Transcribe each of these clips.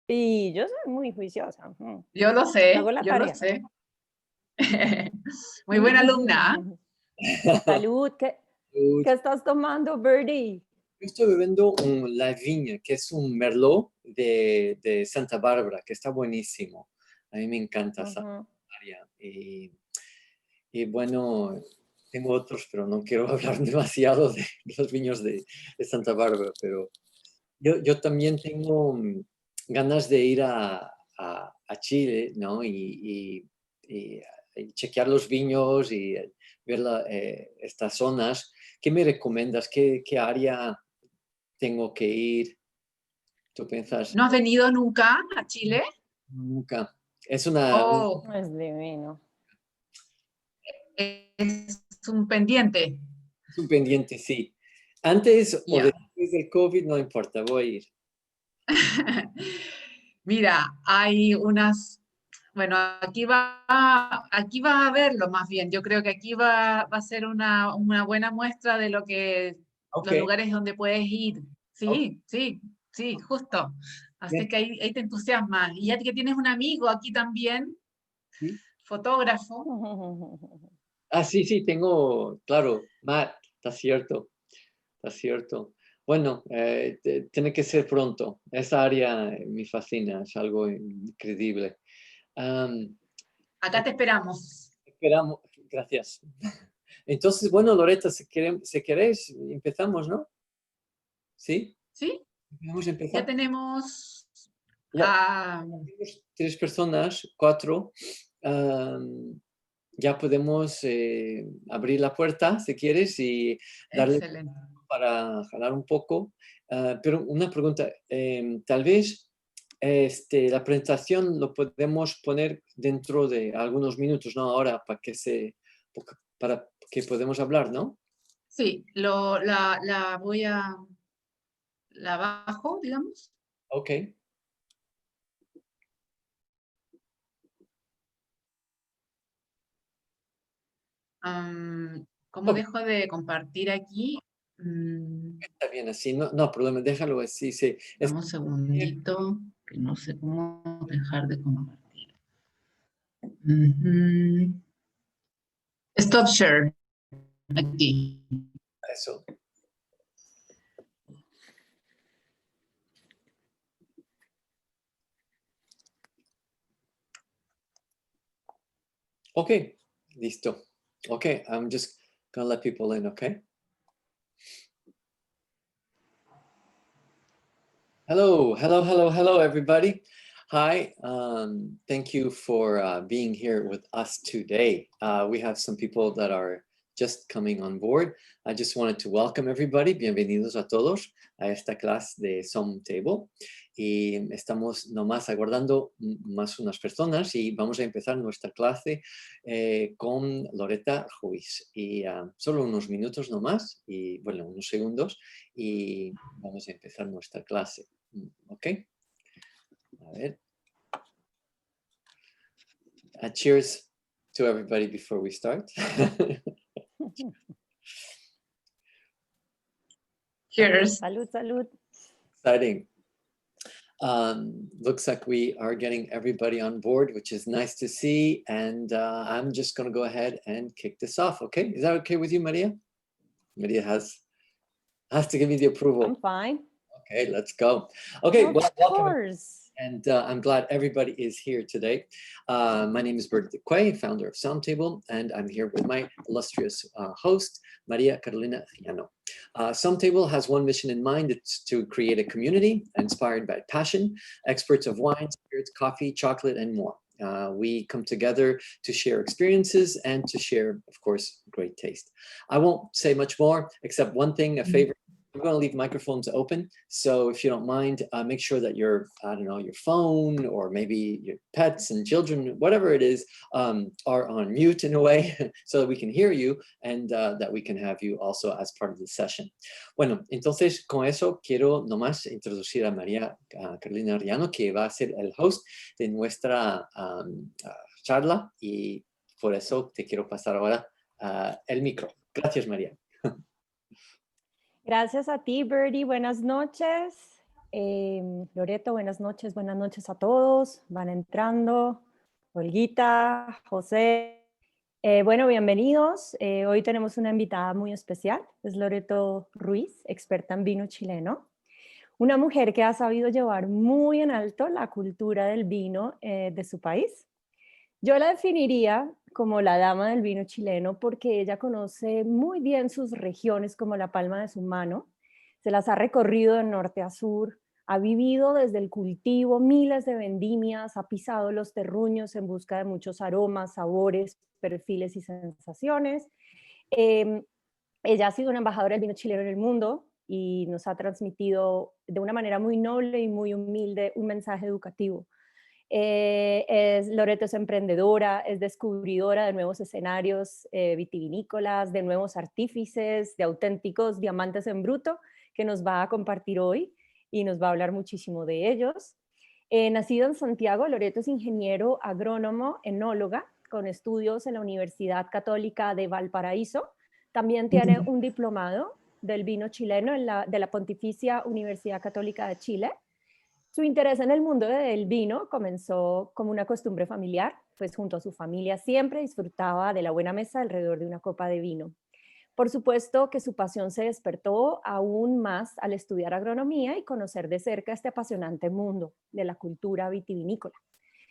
Sí, yo soy muy juiciosa. Yo lo sé, Hago la yo lo tarea. sé. Muy buena alumna. Salud, ¿qué estás tomando, Birdie? Yo estoy bebiendo un La Viña, que es un Merlot de Santa Bárbara, que está buenísimo. A mí me encanta esa Ujú. área. Y bueno, tengo otros, pero no quiero hablar demasiado de los viños de Santa Bárbara, pero yo también tengo ganas de ir a Chile, ¿no? Y chequear los viños y ver estas zonas. ¿Qué me recomiendas? ¿Qué área tengo que ir? ¿Tú piensas? ¿No has venido nunca a Chile? Nunca. Es Oh, Es divino. es un pendiente. es un pendiente, sí. Antes o Ya. después del COVID, no importa, voy a ir. Mira, hay unas, bueno, aquí va a verlo más bien. Yo creo que aquí va a ser una buena muestra de lo que, Ok, los lugares donde puedes ir. ok, Sí, sí, sí, justo. Así bien, que ahí te entusiasmas. Y ya que tienes un amigo aquí también, sí. fotógrafo. Ah, sí, sí, tengo, claro, Matt, está cierto, está cierto. Bueno, tiene que ser pronto. Esa área me fascina, es algo increíble. Am, Acá te esperamos. esperamos, gracias. Entonces, bueno, Loreta, si queréis, empezamos, ¿no? ¿Sí? ¿Sí? Vamos a Ya empezar. tenemos Ya a... tenemos 3 personas, 4. am, ya podemos abrir la puerta, si quieres, y darle Excelente. para jalar un poco. Pero una pregunta, tal vez la presentación lo podemos poner dentro de algunos minutos, ¿no? Ahora, para que podamos hablar, ¿no? Sí, la voy a... La bajo, digamos. Ok. ¿Cómo Ok, dejo de compartir aquí? está bien así, no, no problema, déjalo así. Sí. Dame un segundito, que no sé cómo dejar de compartir. Ujú. Stop share, aquí. Eso. Ok, listo. Okay, I'm just gonna let people in, okay? Hello, hello, hello, hello, everybody. Hi, thank you for being here with us today. We have some people that are just coming on board. I just wanted to welcome everybody. Bienvenidos a todos a esta clase de Some Table. Y estamos nomás aguardando más unas personas y vamos a empezar nuestra clase con Loreta Ruiz. Y solo unos minutos nomás, y bueno, unos segundos, y vamos a empezar nuestra clase. Okay. A ver. Cheers to everybody before we start. Cheers. Salud, salud. Exciting. Looks like we are getting everybody on board, which is nice to see. And I'm just going to go ahead and kick this off. Okay. Is that okay with you, Maria? Maria has to give me the approval. I'm fine. Okay, let's go. Okay, Of welcome. course. And I'm glad everybody is here today. My name is Bert Quay, founder of Soundtable, and I'm here with my illustrious host, Maria Carolina Giano. Soundtable has one mission in mind. It's to create a community inspired by passion, experts of wine, spirits, coffee, chocolate, and more. We come together to share experiences and to share, of course, great taste. I won't say much more, except one thing, a favor. We're going to leave microphones open. So if you don't mind, make sure that your phone or maybe your pets and children, whatever it is, are on mute in a way so that we can hear you and that we can have you also as part of the session. Bueno, entonces con eso quiero nomás introducir a María Carolina Riano, que va a ser el host de nuestra charla, y por eso te quiero pasar ahora el micro. Gracias, María. Gracias a ti, Birdie. Buenas noches. Loreto, buenas noches a todos. Van entrando. Olguita, José. Bueno, bienvenidos. Hoy tenemos una invitada muy especial. Es Loreto Ruiz, experta en vino chileno. Una mujer que ha sabido llevar muy en alto la cultura del vino de su país. Yo la definiría como la dama del vino chileno porque ella conoce muy bien sus regiones como la palma de su mano. Se las ha recorrido de norte a sur, ha vivido desde el cultivo miles de vendimias, ha pisado los terruños en busca de muchos aromas, sabores, perfiles y sensaciones. Ella ha sido una embajadora del vino chileno en el mundo y nos ha transmitido de una manera muy noble y muy humilde un mensaje educativo. Loreto es emprendedora, es descubridora de nuevos escenarios vitivinícolas, de nuevos artífices, de auténticos diamantes en bruto que nos va a compartir hoy y nos va a hablar muchísimo de ellos. Nacido en Santiago, Loreto es ingeniero agrónomo, enóloga, con estudios en la Universidad Católica de Valparaíso. También tiene un diplomado del vino chileno de la Pontificia Universidad Católica de Chile. Su interés en el mundo del vino comenzó como una costumbre familiar, pues junto a su familia siempre disfrutaba de la buena mesa alrededor de una copa de vino. Por supuesto que su pasión se despertó aún más al estudiar agronomía y conocer de cerca este apasionante mundo de la cultura vitivinícola.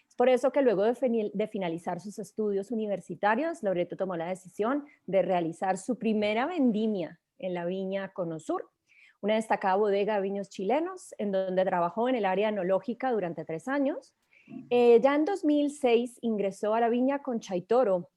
Es por eso que luego de finalizar sus estudios universitarios, Loreto tomó la decisión de realizar su primera vendimia en la viña Cono Sur, una destacada bodega de vinos chilenos, en donde trabajó en el área enológica durante 3 años. Ya en 2006 ingresó a la viña Concha y Toro,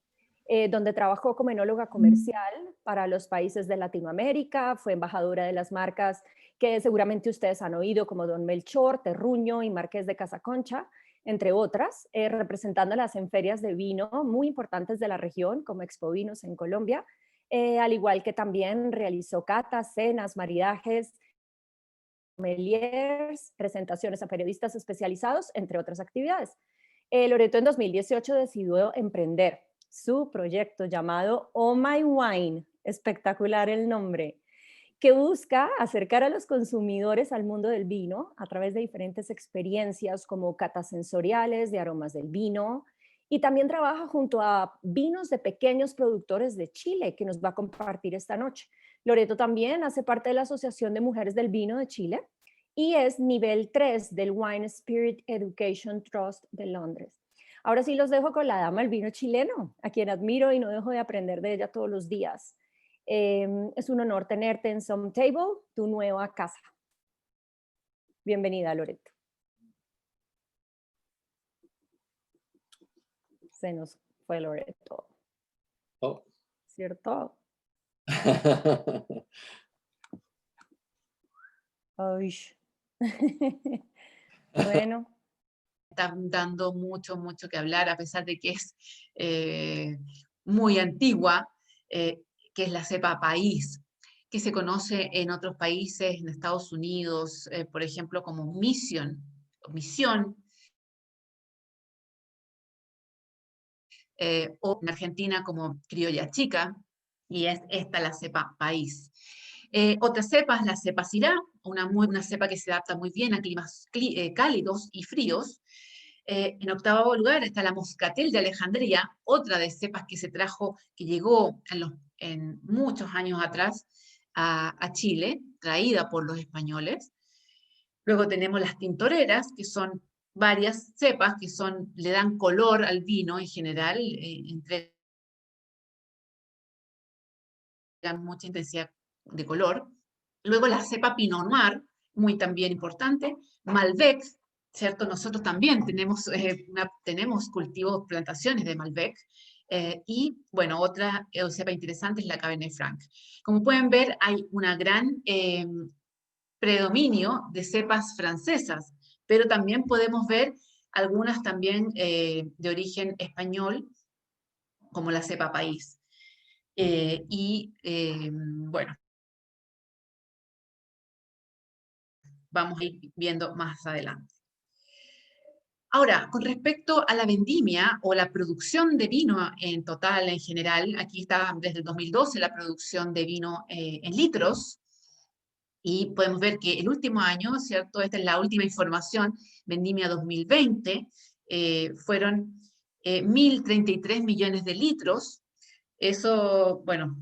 donde trabajó como enóloga comercial para los países de Latinoamérica, fue embajadora de las marcas que seguramente ustedes han oído, como Don Melchor, Terruño y Marqués de Casaconcha, entre otras, representándolas en ferias de vino muy importantes de la región, como Expo Vinos en Colombia, al igual que también realizó catas, cenas, maridajes, sommeliers, presentaciones a periodistas especializados, entre otras actividades. Loreto en 2018 decidió emprender su proyecto llamado Oh My Wine, espectacular el nombre, que busca acercar a los consumidores al mundo del vino a través de diferentes experiencias como catas sensoriales de aromas del vino, y también trabaja junto a vinos de pequeños productores de Chile que nos va a compartir esta noche. Loreto también hace parte de la Asociación de Mujeres del Vino de Chile y es nivel 3 del Wine Spirit Education Trust de Londres. Ahora sí los dejo con la dama del vino chileno, a quien admiro y no dejo de aprender de ella todos los días. Es un honor tenerte en Some Table, tu nueva casa. Bienvenida, Loreto. Se nos fue Loreto. Oh. ¿Cierto? Ay. Bueno. Están dando mucho que hablar, a pesar de que es muy antigua, que es la cepa país, que se conoce en otros países, en Estados Unidos, por ejemplo, como misión, o en Argentina como criolla chica, y es esta la cepa país. Otra cepa es la cepa Syrah, una cepa que se adapta muy bien a climas cálidos y fríos. En octavo lugar está la Moscatel de Alejandría, otra de cepas que se trajo, que llegó en muchos años atrás a Chile, traída por los españoles. Luego tenemos las tintoreras, que son varias cepas que le dan color al vino en general, entregan mucha intensidad de color. Luego la cepa Pinot Noir, muy también importante. Malbec, ¿cierto? Nosotros también tenemos cultivos, plantaciones de Malbec. Y, bueno, otra cepa interesante es la Cabernet Franc. Como pueden ver, hay una gran predominio de cepas francesas, pero también podemos ver algunas también de origen español, como la cepa país. Bueno, vamos a ir viendo más adelante. Ahora, con respecto a la vendimia o la producción de vino en total, en general, aquí está desde el 2012 la producción de vino en litros. Y podemos ver que el último año, ¿cierto? Esta es la última información, vendimia 2020, fueron 1.033 millones de litros. Eso, bueno,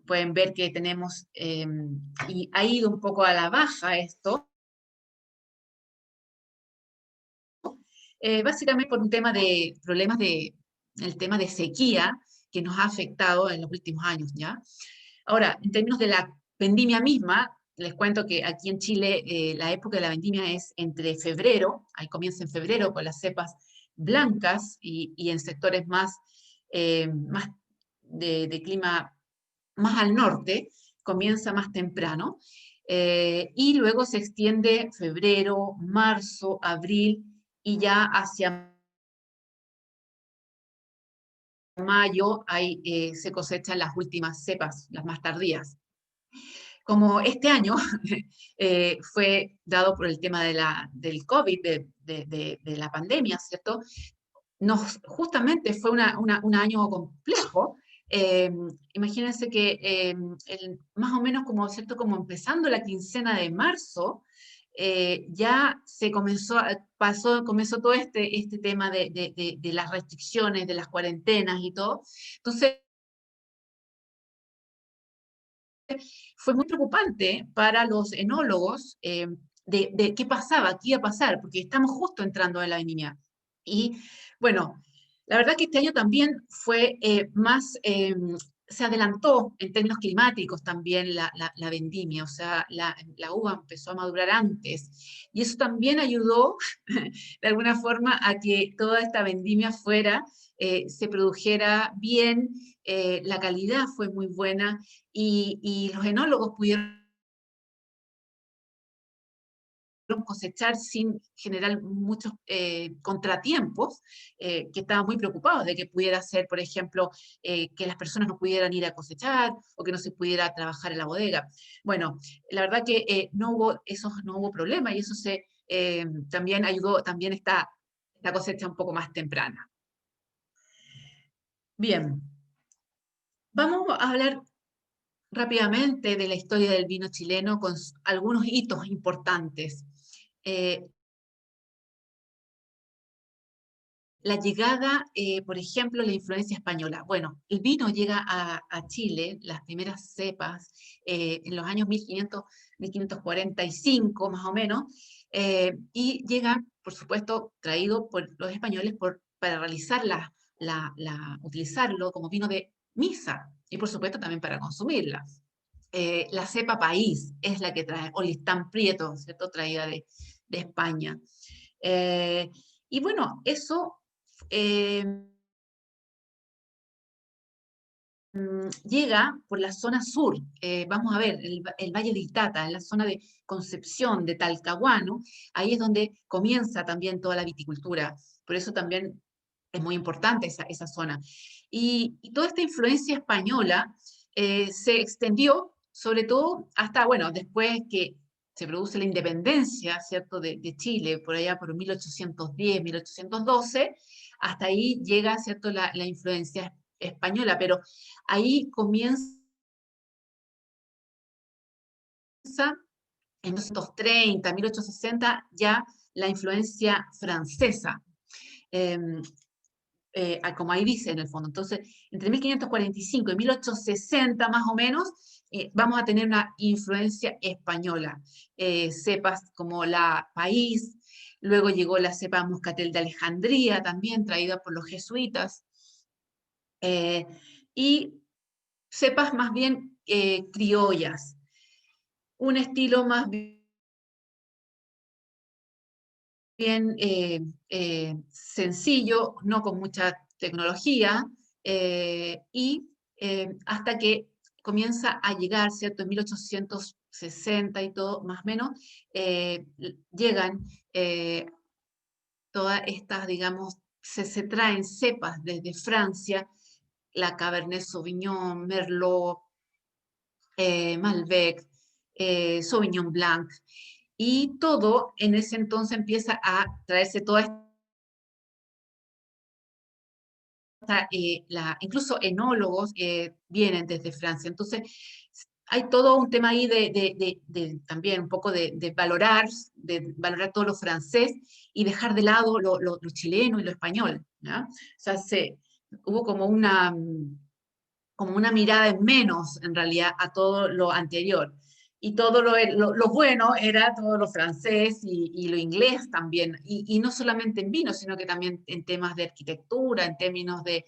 pueden ver que tenemos, y ha ido un poco a la baja esto, básicamente por un tema de problemas el tema de sequía que nos ha afectado en los últimos años, ¿ya? Ahora, en términos de la vendimia misma, les cuento que aquí en Chile la época de la vendimia es entre febrero, ahí comienza en febrero con las cepas blancas y en sectores más de clima más al norte, comienza más temprano, y luego se extiende febrero, marzo, abril, y ya hacia mayo ahí, se cosechan las últimas cepas, las más tardías. Como este año fue dado por el tema del COVID, de la pandemia, ¿cierto? Justamente fue un año complejo. Eh, Imagínense que más o menos como, ¿cierto? Como empezando la quincena de marzo, ya se comenzó todo este tema de las restricciones, de las cuarentenas y todo. Entonces, fue muy preocupante para los enólogos de qué pasaba, qué iba a pasar, porque estamos justo entrando en la vendimia. Y bueno, la verdad que este año también fue se adelantó en términos climáticos también la vendimia, o sea, la uva empezó a madurar antes. Y eso también ayudó, de alguna forma, a que toda esta vendimia se produjera bien, la calidad fue muy buena, y los enólogos pudieron cosechar sin generar muchos contratiempos, que estaban muy preocupados de que pudiera ser, por ejemplo, que las personas no pudieran ir a cosechar o que no se pudiera trabajar en la bodega. Bueno, la verdad que no hubo problema, y eso también ayudó, también esta cosecha un poco más temprana. Bien, vamos a hablar rápidamente de la historia del vino chileno con algunos hitos importantes. Eh, la llegada, por ejemplo, la influencia española. Bueno, el vino llega a Chile, las primeras cepas, en los años 1545 más o menos, y llega, por supuesto, traído por los españoles para realizar utilizarlo como vino de misa, y por supuesto también para consumirla. La cepa país es la que trae, o listán prieto, ¿cierto? Traída de España. Y bueno, eso eh, llega por la zona sur. Vamos a ver, el Valle de Itata, en la zona de Concepción, de Talcahuano, ahí es donde comienza también toda la viticultura. Por eso también es muy importante esa zona. Y toda esta influencia española se extendió sobre todo hasta, bueno, después que se produce la independencia, ¿cierto?, de Chile, por allá por 1810, 1812, hasta ahí llega, ¿cierto?, la influencia española, pero ahí comienza en 1830, 1860, ya la influencia francesa. Eh, Como ahí dice en el fondo. Entonces, entre 1545 y 1860 más o menos, vamos a tener una influencia española. Cepas como la País, luego llegó la cepa Muscatel de Alejandría, también traída por los jesuitas, y cepas más bien criollas, un estilo más bien sencillo, no con mucha tecnología, y hasta que comienza a llegar, ¿cierto? En 1860 y todo, más o menos, llegan todas estas, digamos, se traen cepas desde Francia, la Cabernet Sauvignon, Merlot, Malbec, Sauvignon Blanc, y todo en ese entonces empieza a traerse toda esta, incluso enólogos vienen desde Francia. Entonces hay todo un tema ahí también un poco de valorar todo lo francés y dejar de lado lo chileno y lo español, ¿ya? O sea, hubo como una mirada en menos, en realidad, a todo lo anterior. Y todo lo bueno era todo lo francés y lo inglés también, y no solamente en vino, sino que también en temas de arquitectura, en términos de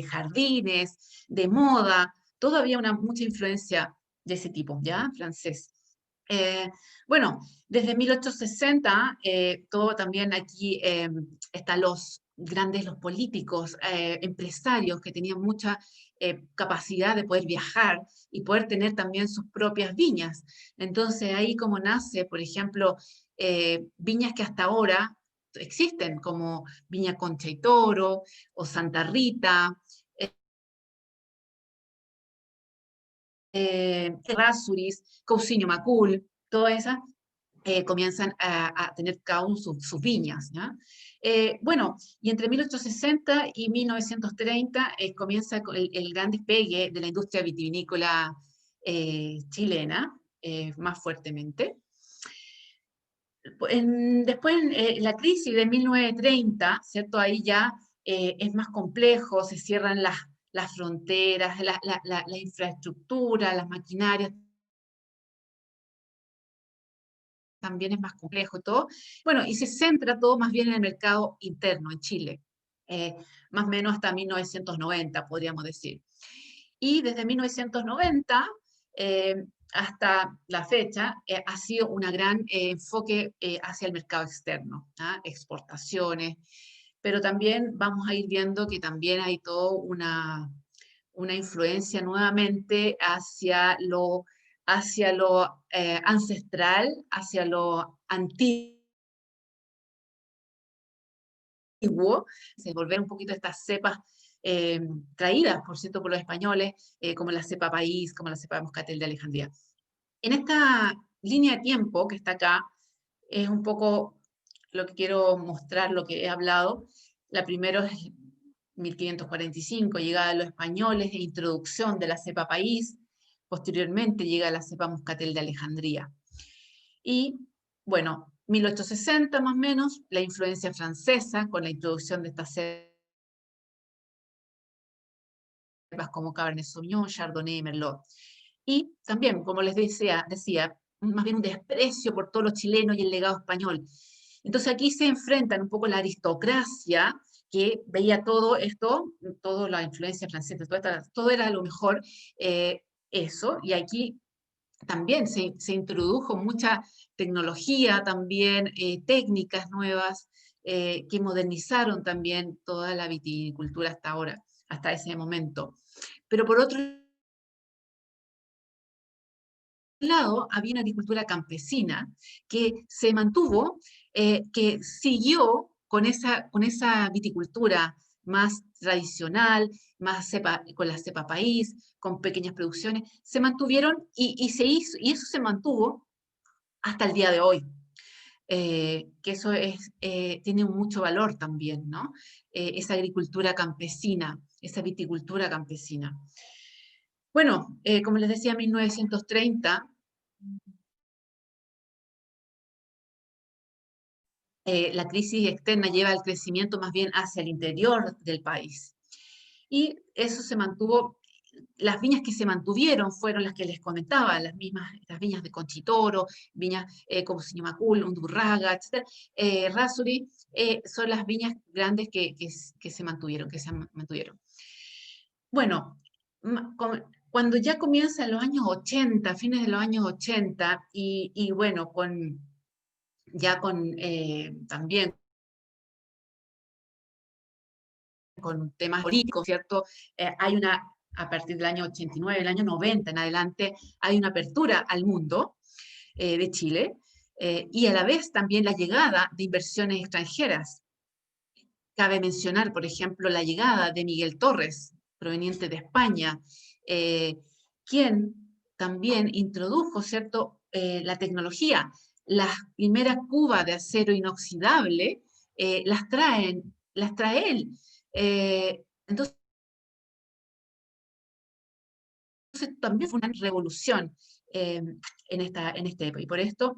jardines, de moda, todo había mucha influencia de ese tipo, ¿ya? Francés. Bueno, desde 1860, todo también aquí están los políticos, empresarios que tenían mucha capacidad de poder viajar y poder tener también sus propias viñas. Entonces ahí como nace, por ejemplo, viñas que hasta ahora existen, como Viña Concha y Toro, o Santa Rita, Errázuriz, Cousiño Macul, todas esas comienzan a tener cada uno sus viñas, ¿ya? Bueno, y entre 1860 y 1930 comienza el gran despegue de la industria vitivinícola chilena, más fuertemente. Después, la crisis de 1930, ¿cierto? Ahí ya es más complejo, se cierran las fronteras, la infraestructura, las maquinarias, también es más complejo y todo. Bueno, y se centra todo más bien en el mercado interno en Chile, más o menos hasta 1990, podríamos decir. Y desde 1990 hasta la fecha ha sido un gran enfoque hacia el mercado externo, ¿ah? Exportaciones, pero también vamos a ir viendo que también hay toda una influencia nuevamente hacia lo ancestral, hacia lo antiguo, volver un poquito a estas cepas traídas, por cierto, por los españoles, como la cepa país, como la cepa moscatel de Alejandría. En esta línea de tiempo que está acá, es un poco lo que quiero mostrar, lo que he hablado. La primera es 1545, llegada de los españoles e introducción de la cepa país. Posteriormente llega la cepa moscatel de Alejandría. Y, bueno, 1860 más o menos, la influencia francesa con la introducción de estas cepas como Cabernet Sauvignon, Chardonnay y Merlot. Y también, como les decía, más bien un desprecio por todos los chilenos y el legado español. Entonces aquí se enfrentan un poco la aristocracia, que veía todo esto, toda la influencia francesa, todo era a lo mejor eso, y aquí también se introdujo mucha tecnología, también técnicas nuevas, que modernizaron también toda la viticultura hasta ahora, hasta ese momento. Pero por otro lado, había una agricultura campesina que se mantuvo, que siguió con esa viticultura más tradicional, con la cepa país, con pequeñas producciones, se mantuvieron y eso se mantuvo hasta el día de hoy. Que eso tiene mucho valor también, ¿no? Esa agricultura campesina, esa viticultura campesina. Bueno, como les decía, 1930, la crisis externa lleva al crecimiento más bien hacia el interior del país. Y eso se mantuvo, las viñas que se mantuvieron fueron las que les comentaba, las viñas de Conchitoro, viñas como Siñamacul, Undurraga, etc. Errázuriz, son las viñas grandes que se mantuvieron, Bueno, cuando ya comienzan los años 80, fines de los años 80, y bueno, también con temas políticos, ¿cierto? A partir del año 89, el año 90 en adelante, hay una apertura al mundo de Chile, y a la vez también la llegada de inversiones extranjeras. Cabe mencionar, por ejemplo, la llegada de Miguel Torres, proveniente de España, quien también introdujo, ¿cierto?, la tecnología. Las primeras cubas de acero inoxidable las trae él. Entonces, también fue una revolución en esta época, y por esto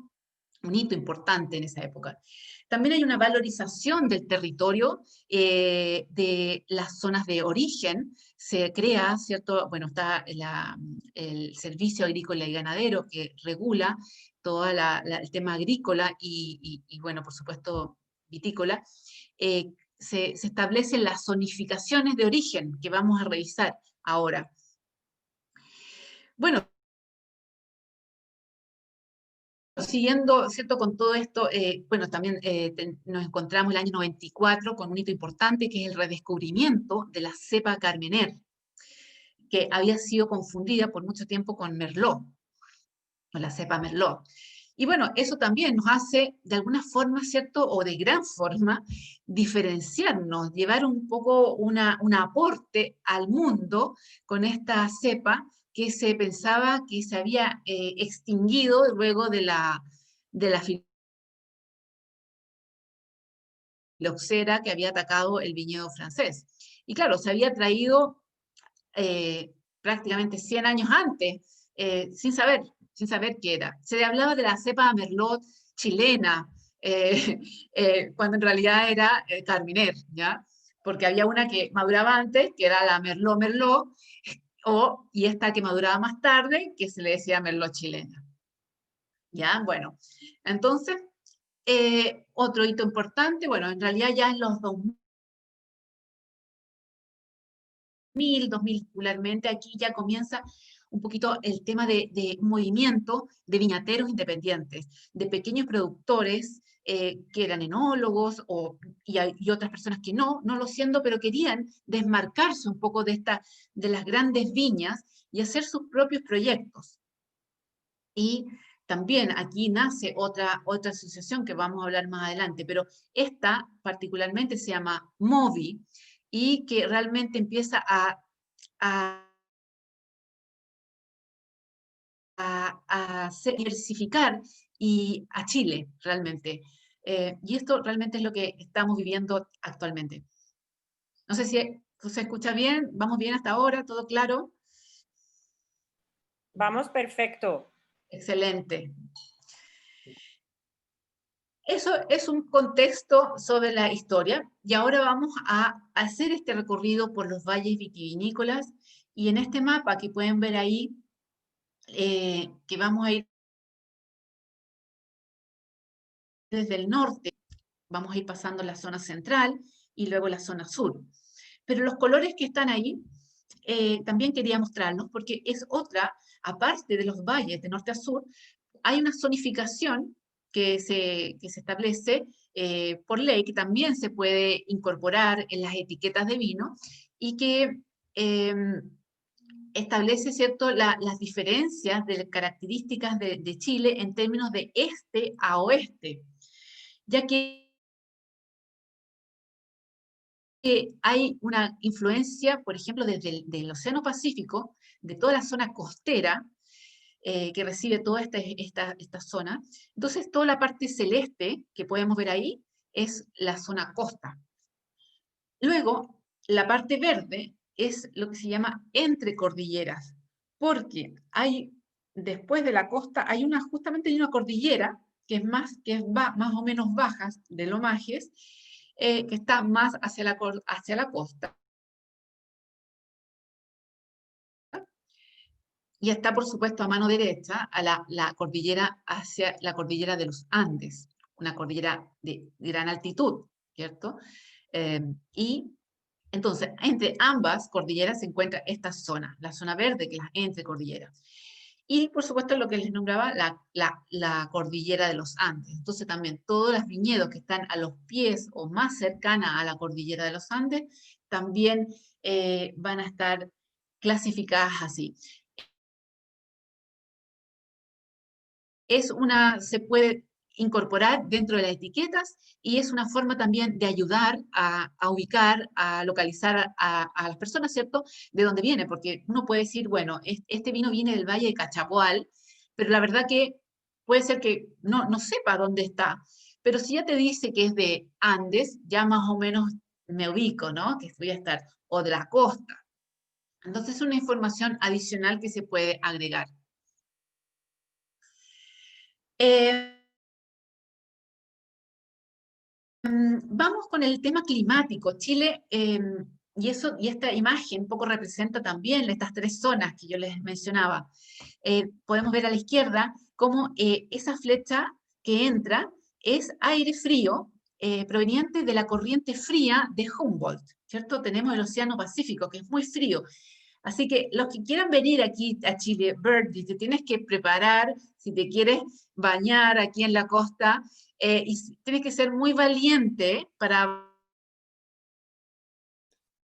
un hito importante en esa época. También hay una valorización del territorio, de las zonas de origen. Se crea, ¿cierto? Bueno, está el Servicio Agrícola y Ganadero que regula todo el tema agrícola y, bueno, por supuesto, vitícola. Se establecen las zonificaciones de origen que vamos a revisar ahora. Bueno, siguiendo, ¿cierto? Con todo esto, bueno, también nos encontramos el año 94 con un hito importante que es el redescubrimiento de la cepa Carmener, que había sido confundida por mucho tiempo con Merlot, con la cepa Merlot. Y bueno, eso también nos hace, de alguna forma, ¿cierto? O de gran forma, diferenciarnos, llevar un poco un aporte al mundo con esta cepa que se pensaba que se había extinguido luego de la filoxera que había atacado el viñedo francés. Y claro, se había traído prácticamente 100 años antes, sin saber qué era. Se hablaba de la cepa Merlot chilena, cuando en realidad era Carmener, ¿ya? Porque había una que maduraba antes, que era la Merlot, y esta que maduraba más tarde, que se le decía Merlot chilena. ¿Ya? Bueno, entonces, otro hito importante, bueno, en realidad ya en los 2000 particularmente, aquí ya comienza un poquito el tema de movimiento de viñateros independientes, de pequeños productores que eran enólogos y otras personas que no lo siendo, pero querían desmarcarse un poco de las grandes viñas y hacer sus propios proyectos. Y también aquí nace otra asociación que vamos a hablar más adelante, pero esta particularmente se llama MOVI y que realmente empieza a diversificar y a Chile realmente. Y esto realmente es lo que estamos viviendo actualmente. No sé si se escucha bien, ¿vamos bien hasta ahora? ¿Todo claro? Vamos perfecto. Excelente. Eso es un contexto sobre la historia y ahora vamos a hacer este recorrido por los valles vitivinícolas y en este mapa que pueden ver ahí, que vamos a ir desde el norte, vamos a ir pasando la zona central y luego la zona sur. Pero los colores que están ahí, también quería mostrarlos porque es otra, aparte de los valles de norte a sur, hay una zonificación que se establece por ley, que también se puede incorporar en las etiquetas de vino y que establece, ¿cierto?, las diferencias de características de Chile en términos de este a oeste, ya que hay una influencia, por ejemplo, desde el Océano Pacífico, de toda la zona costera, que recibe toda esta zona. Entonces, toda la parte celeste que podemos ver ahí es la zona costa. Luego, la parte verde es lo que se llama entre cordilleras, porque después de la costa, justamente hay una cordillera que va más o menos baja de Lomajes, que está más hacia la costa. Y está, por supuesto, a mano derecha, a la cordillera hacia la cordillera de los Andes, una cordillera de gran altitud, ¿cierto? Y entonces, entre ambas cordilleras se encuentra esta zona, la zona verde, que es la entre cordilleras. Y, por supuesto, lo que les nombraba, la cordillera de los Andes. Entonces, también todos los viñedos que están a los pies o más cercana a la cordillera de los Andes, también van a estar clasificadas así. Se puede incorporar dentro de las etiquetas y es una forma también de ayudar a ubicar, a localizar a las personas, ¿cierto?, de dónde viene, porque uno puede decir, bueno, este vino viene del Valle de Cachapoal, pero la verdad que puede ser que no sepa dónde está, pero si ya te dice que es de Andes, ya más o menos me ubico, ¿no?, que voy a estar, o de la costa. Entonces es una información adicional que se puede agregar. Vamos con el tema climático. Chile, y esta imagen un poco representa también estas tres zonas que yo les mencionaba. Podemos ver a la izquierda cómo esa flecha que entra es aire frío proveniente de la corriente fría de Humboldt, ¿cierto? Tenemos el Océano Pacífico, que es muy frío. Así que los que quieran venir aquí a Chile, Birdie, te tienes que preparar, si te quieres bañar aquí en la costa, y tienes que ser muy valiente para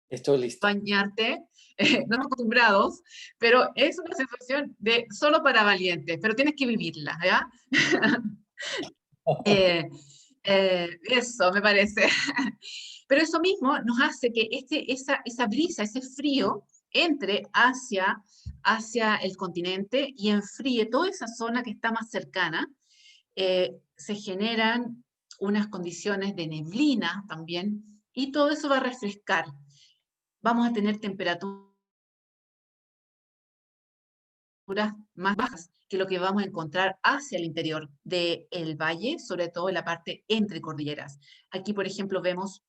Estoy listo. bañarte. No estamos acostumbrados, pero es una sensación de solo para valientes, pero tienes que vivirla, ¿ya? Eso me parece. Pero eso mismo nos hace que esa brisa, ese frío, entre hacia el continente y enfríe toda esa zona que está más cercana. Se generan unas condiciones de neblina también, y todo eso va a refrescar. Vamos a tener temperaturas más bajas que lo que vamos a encontrar hacia el interior del valle, sobre todo en la parte entre cordilleras. Aquí, por ejemplo, vemos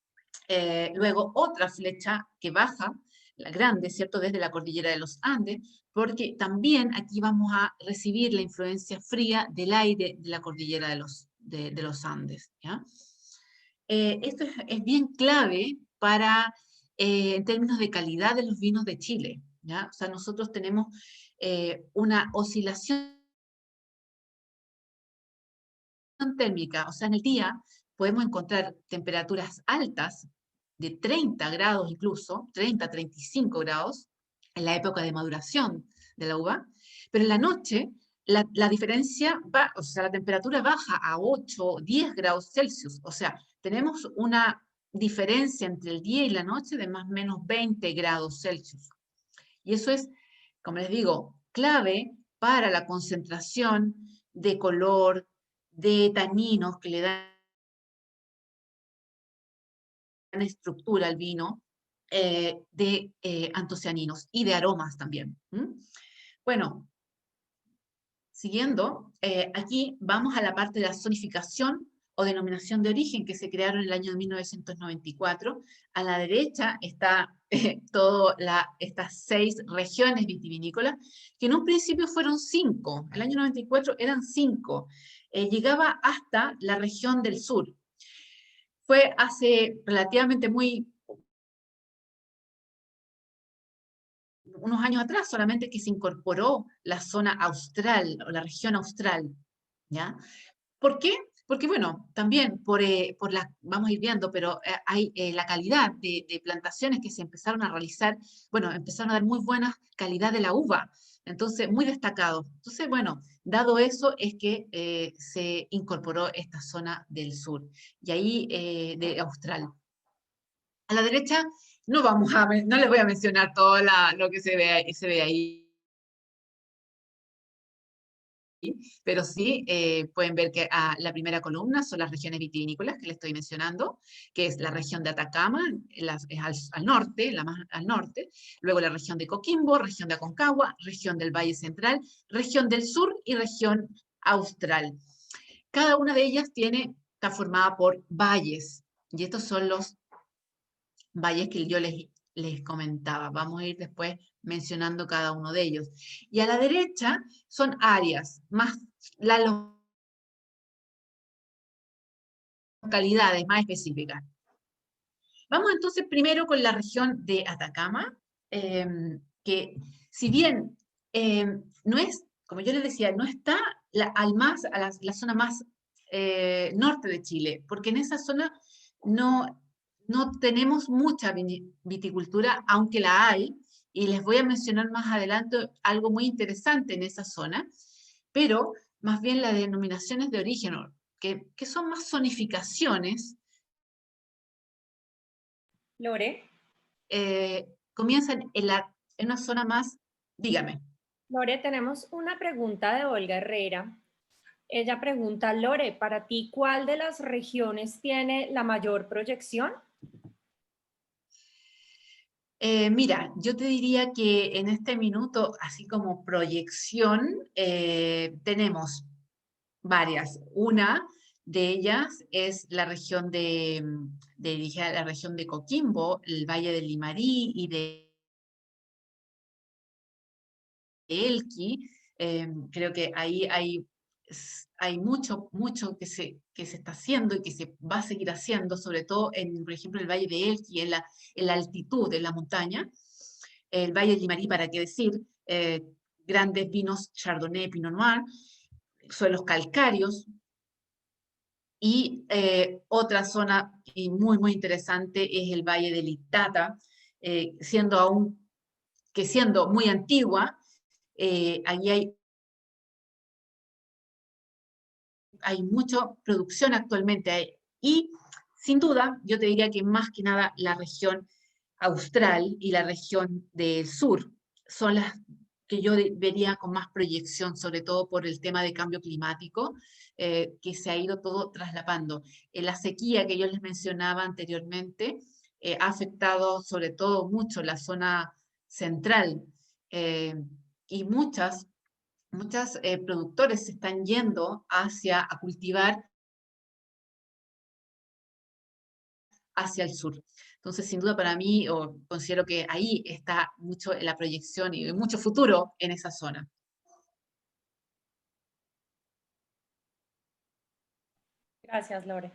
luego otra flecha que baja, la grande, ¿cierto?, desde la cordillera de los Andes, porque también aquí vamos a recibir la influencia fría del aire de la cordillera de los Andes, ¿ya? Esto es bien clave para, en términos de calidad de los vinos de Chile, ¿ya? O sea, nosotros tenemos una oscilación térmica, o sea, en el día podemos encontrar temperaturas altas de 30 grados incluso, 30, 35 grados, en la época de maduración de la uva, pero en la noche la diferencia va, o sea, la temperatura baja a 8, 10 grados Celsius, o sea, tenemos una diferencia entre el día y la noche de más o menos 20 grados Celsius. Y eso es, como les digo, clave para la concentración de color, de taninos que le dan estructura al vino, de antocianinos y de aromas también. Bueno, siguiendo, aquí vamos a la parte de la zonificación o denominación de origen que se crearon en el año 1994. A la derecha está todas estas 6 regiones vitivinícolas, que en un principio fueron 5. El año 94 eran 5. Llegaba hasta la región del sur. Fue hace relativamente unos años atrás solamente que se incorporó la zona austral o la región austral, ¿ya? ¿Por qué? Porque, bueno, también vamos a ir viendo, pero hay la calidad de plantaciones que se empezaron a realizar, bueno, empezaron a dar muy buena calidad de la uva, entonces, muy destacado. Entonces, bueno, dado eso es que se incorporó esta zona del sur, y ahí de austral. A la derecha no les voy a mencionar todo lo que se ve ahí, pero sí pueden ver que la primera columna son las regiones vitivinícolas que les estoy mencionando, que es la región de Atacama, es al norte, la más al norte, luego la región de Coquimbo, región de Aconcagua, región del Valle Central, región del Sur y región austral. Cada una de ellas está formada por valles, y estos son los valles que yo les comentaba. Vamos a ir después mencionando cada uno de ellos. Y a la derecha son áreas, más las localidades más específicas. Vamos entonces primero con la región de Atacama, que si bien no es, como yo les decía, no está la zona más norte de Chile, porque en esa zona no tenemos mucha viticultura, aunque la hay, y les voy a mencionar más adelante algo muy interesante en esa zona, pero más bien las denominaciones de origen, que son más zonificaciones, Lore, comienzan en una zona más, dígame. Lore, tenemos una pregunta de Olga Herrera. Ella pregunta, Lore, para ti, ¿cuál de las regiones tiene la mayor proyección? Mira, yo te diría que en este minuto, así como proyección, tenemos varias. Una de ellas es la región dirigida a la región de Coquimbo, el Valle del Limarí y de Elqui. Creo que ahí hay mucho que se está haciendo y que se va a seguir haciendo, sobre todo por ejemplo, el Valle de Elqui, en la altitud, en la montaña. El Valle del Limarí, para qué decir, grandes vinos Chardonnay, Pinot Noir, suelos calcáreos. Y otra zona muy interesante es el Valle del Itata, siendo muy antigua, allí hay mucha producción actualmente. Y sin duda, yo te diría que más que nada la región austral y la región del sur son las que yo vería con más proyección, sobre todo por el tema de cambio climático, que se ha ido todo traslapando. La sequía que yo les mencionaba anteriormente ha afectado sobre todo mucho la zona central, y muchas productores se están yendo a cultivar hacia el sur. Entonces, sin duda para mí, considero que ahí está mucho la proyección y mucho futuro en esa zona. Gracias, Lore.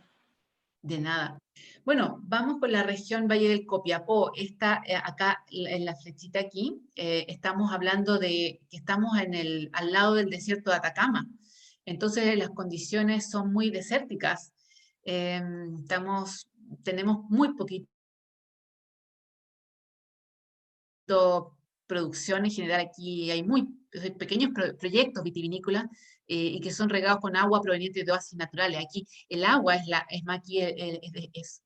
De nada. Bueno, vamos con la región Valle del Copiapó. Está acá en la flechita aquí. Estamos hablando de que estamos al lado del desierto de Atacama. Entonces las condiciones son muy desérticas. Tenemos muy poquito producción en general. Aquí hay muy pequeños proyectos vitivinícolas y que son regados con agua proveniente de oasis naturales. Aquí el agua es más aquí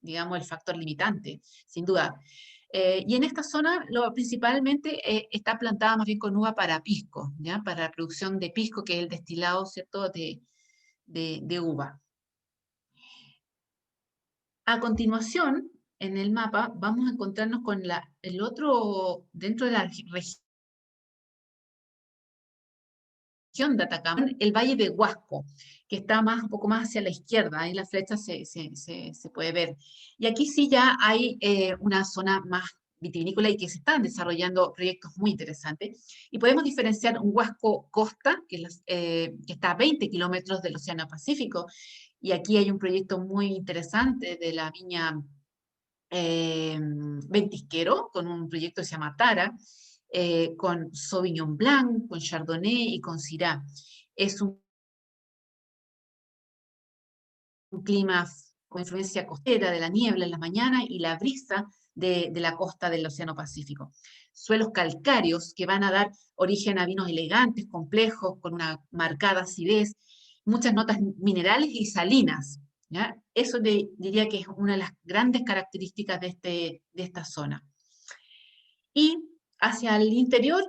digamos, el factor limitante, sin duda. Y en esta zona principalmente está plantada más bien con uva para pisco, ¿ya? Para la producción de pisco, que es el destilado, ¿cierto?, de uva. A continuación, en el mapa, vamos a encontrarnos con el otro, dentro de la región de Atacama, el Valle de Huasco, que está un poco más hacia la izquierda, ahí la flecha se puede ver. Y aquí sí ya hay una zona más vitivinícola y que se están desarrollando proyectos muy interesantes. Y podemos diferenciar un Huasco Costa, que está a 20 kilómetros del Océano Pacífico, y aquí hay un proyecto muy interesante de la viña Ventisquero, con un proyecto que se llama Tara, con Sauvignon Blanc, con Chardonnay y con Syrah. Es un clima con influencia costera de la niebla en la mañana y la brisa de la costa del Océano Pacífico. Suelos calcáreos que van a dar origen a vinos elegantes, complejos, con una marcada acidez, muchas notas minerales y salinas, ¿ya? Eso diría que es una de las grandes características de esta zona. Y hacia el interior,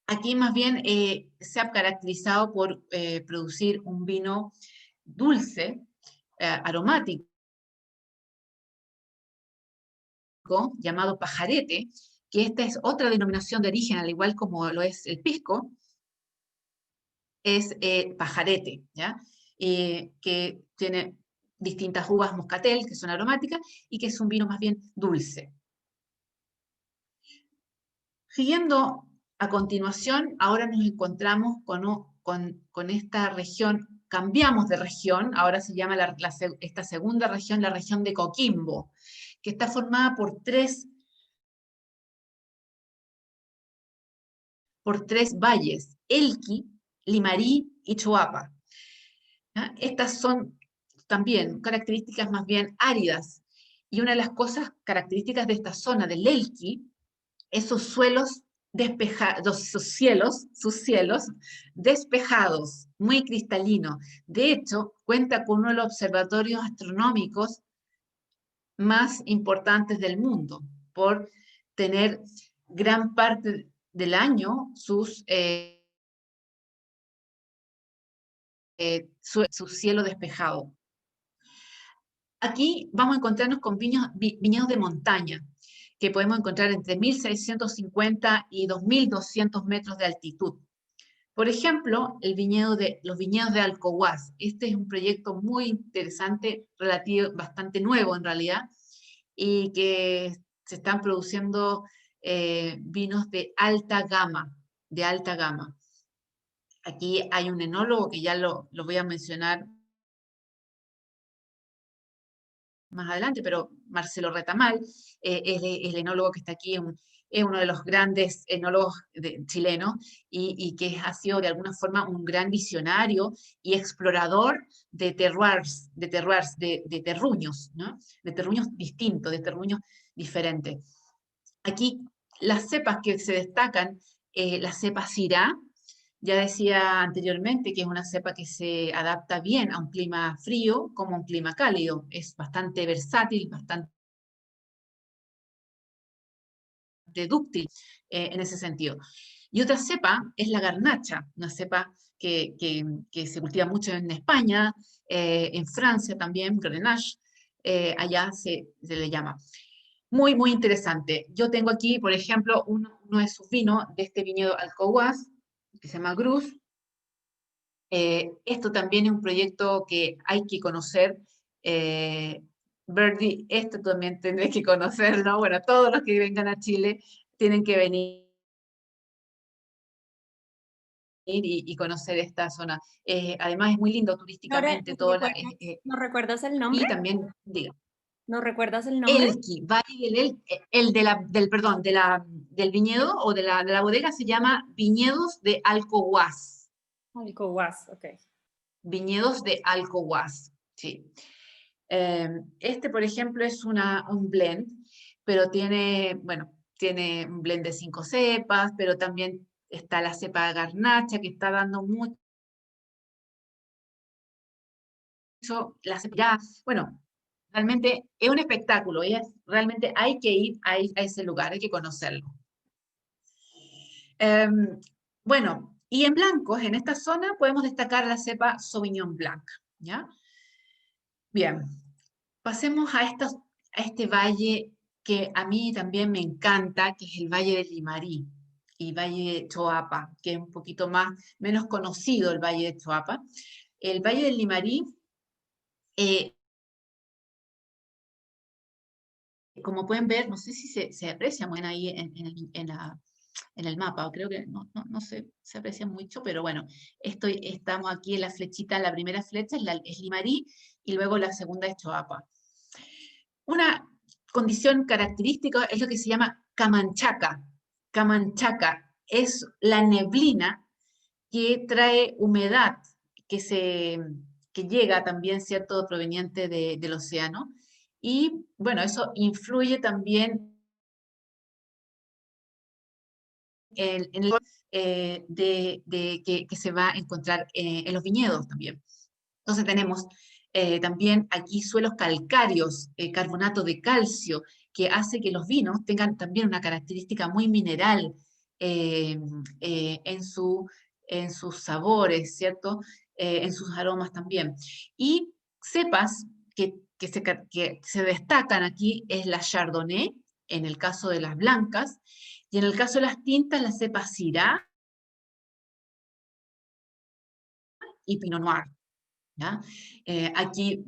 aquí más bien se ha caracterizado por producir un vino dulce, aromático, llamado pajarete, que esta es otra denominación de origen, al igual como lo es el pisco, es pajarete, ¿ya? Que tiene distintas uvas moscatel, que son aromáticas, y que es un vino más bien dulce. Siguiendo a continuación, ahora nos encontramos con esta región, cambiamos de región, ahora se llama esta segunda región, la región de Coquimbo, que está formada por tres valles, Elqui, Limarí y Choapa. ¿Ya? Estas son también características más bien áridas, y una de las cosas características de esta zona del Elqui, esos suelos despejados, sus cielos despejados, muy cristalinos. De hecho, cuenta con uno de los observatorios astronómicos más importantes del mundo, por tener gran parte del año su cielo despejado. Aquí vamos a encontrarnos con viñedos de montaña, que podemos encontrar entre 1.650 y 2.200 metros de altitud. Por ejemplo, los viñedos de Alcohuás. Este es un proyecto muy interesante, bastante nuevo en realidad, y que se están produciendo vinos de alta gama, Aquí hay un enólogo que ya lo voy a mencionar más adelante, pero Marcelo Retamal es el enólogo que está aquí, es uno de los grandes enólogos chilenos y que ha sido de alguna forma un gran visionario y explorador de terroirs, de terruños, ¿no? De terruños distintos, de terruños diferentes. Aquí las cepas que se destacan, la cepa Syrah, ya decía anteriormente que es una cepa que se adapta bien a un clima frío como a un clima cálido. Es bastante versátil, bastante dúctil en ese sentido. Y otra cepa es la garnacha, una cepa que se cultiva mucho en España, en Francia también, Grenache, allá se le llama. Muy, muy interesante. Yo tengo aquí, por ejemplo, uno de sus vinos de este viñedo Alcohuás, que se llama Grus. Esto también es un proyecto que hay que conocer. Birdie, esto también tendré que conocerlo. Bueno, todos los que vengan a Chile tienen que venir y conocer esta zona. Además es muy lindo turísticamente. ¿Nos recuerdas el nombre? Y también, diga. ¿Nos recuerdas el nombre? Elqui, Valle del viñedo o de la bodega se llama Viñedos de Alcohuás. Alcohuás, ok. Viñedos de Alcohuás, sí. Este, por ejemplo, es un blend, pero tiene un blend de 5 cepas, pero también está la cepa garnacha que está dando mucho, bueno, realmente es un espectáculo, realmente hay que ir a ese lugar, hay que conocerlo. Bueno, y en blancos, en esta zona podemos destacar la cepa Sauvignon Blanc, ¿ya? Bien, pasemos a este valle que a mí también me encanta, que es el Valle del Limarí y Valle de Choapa, que es un poquito menos conocido el Valle de Choapa. El Valle del Limarí, como pueden ver, no sé si se aprecia muy bien ahí en el mapa, creo que no se aprecia mucho, pero bueno, estamos aquí en la flechita, la primera flecha es Limarí y luego la segunda es Choapa. Una condición característica es lo que se llama camanchaca. Camanchaca es la neblina que trae humedad, que llega también, ¿cierto?, proveniente del océano. Y bueno, eso influye también en el que se va a encontrar en los viñedos también. Entonces tenemos también aquí suelos calcáreos, carbonato de calcio, que hace que los vinos tengan también una característica muy mineral en sus sabores, ¿cierto? En sus aromas también. Y cepas que se destacan aquí es la Chardonnay, en el caso de las blancas, y en el caso de las tintas, la cepa Syrah y Pinot Noir. ¿Ya? Aquí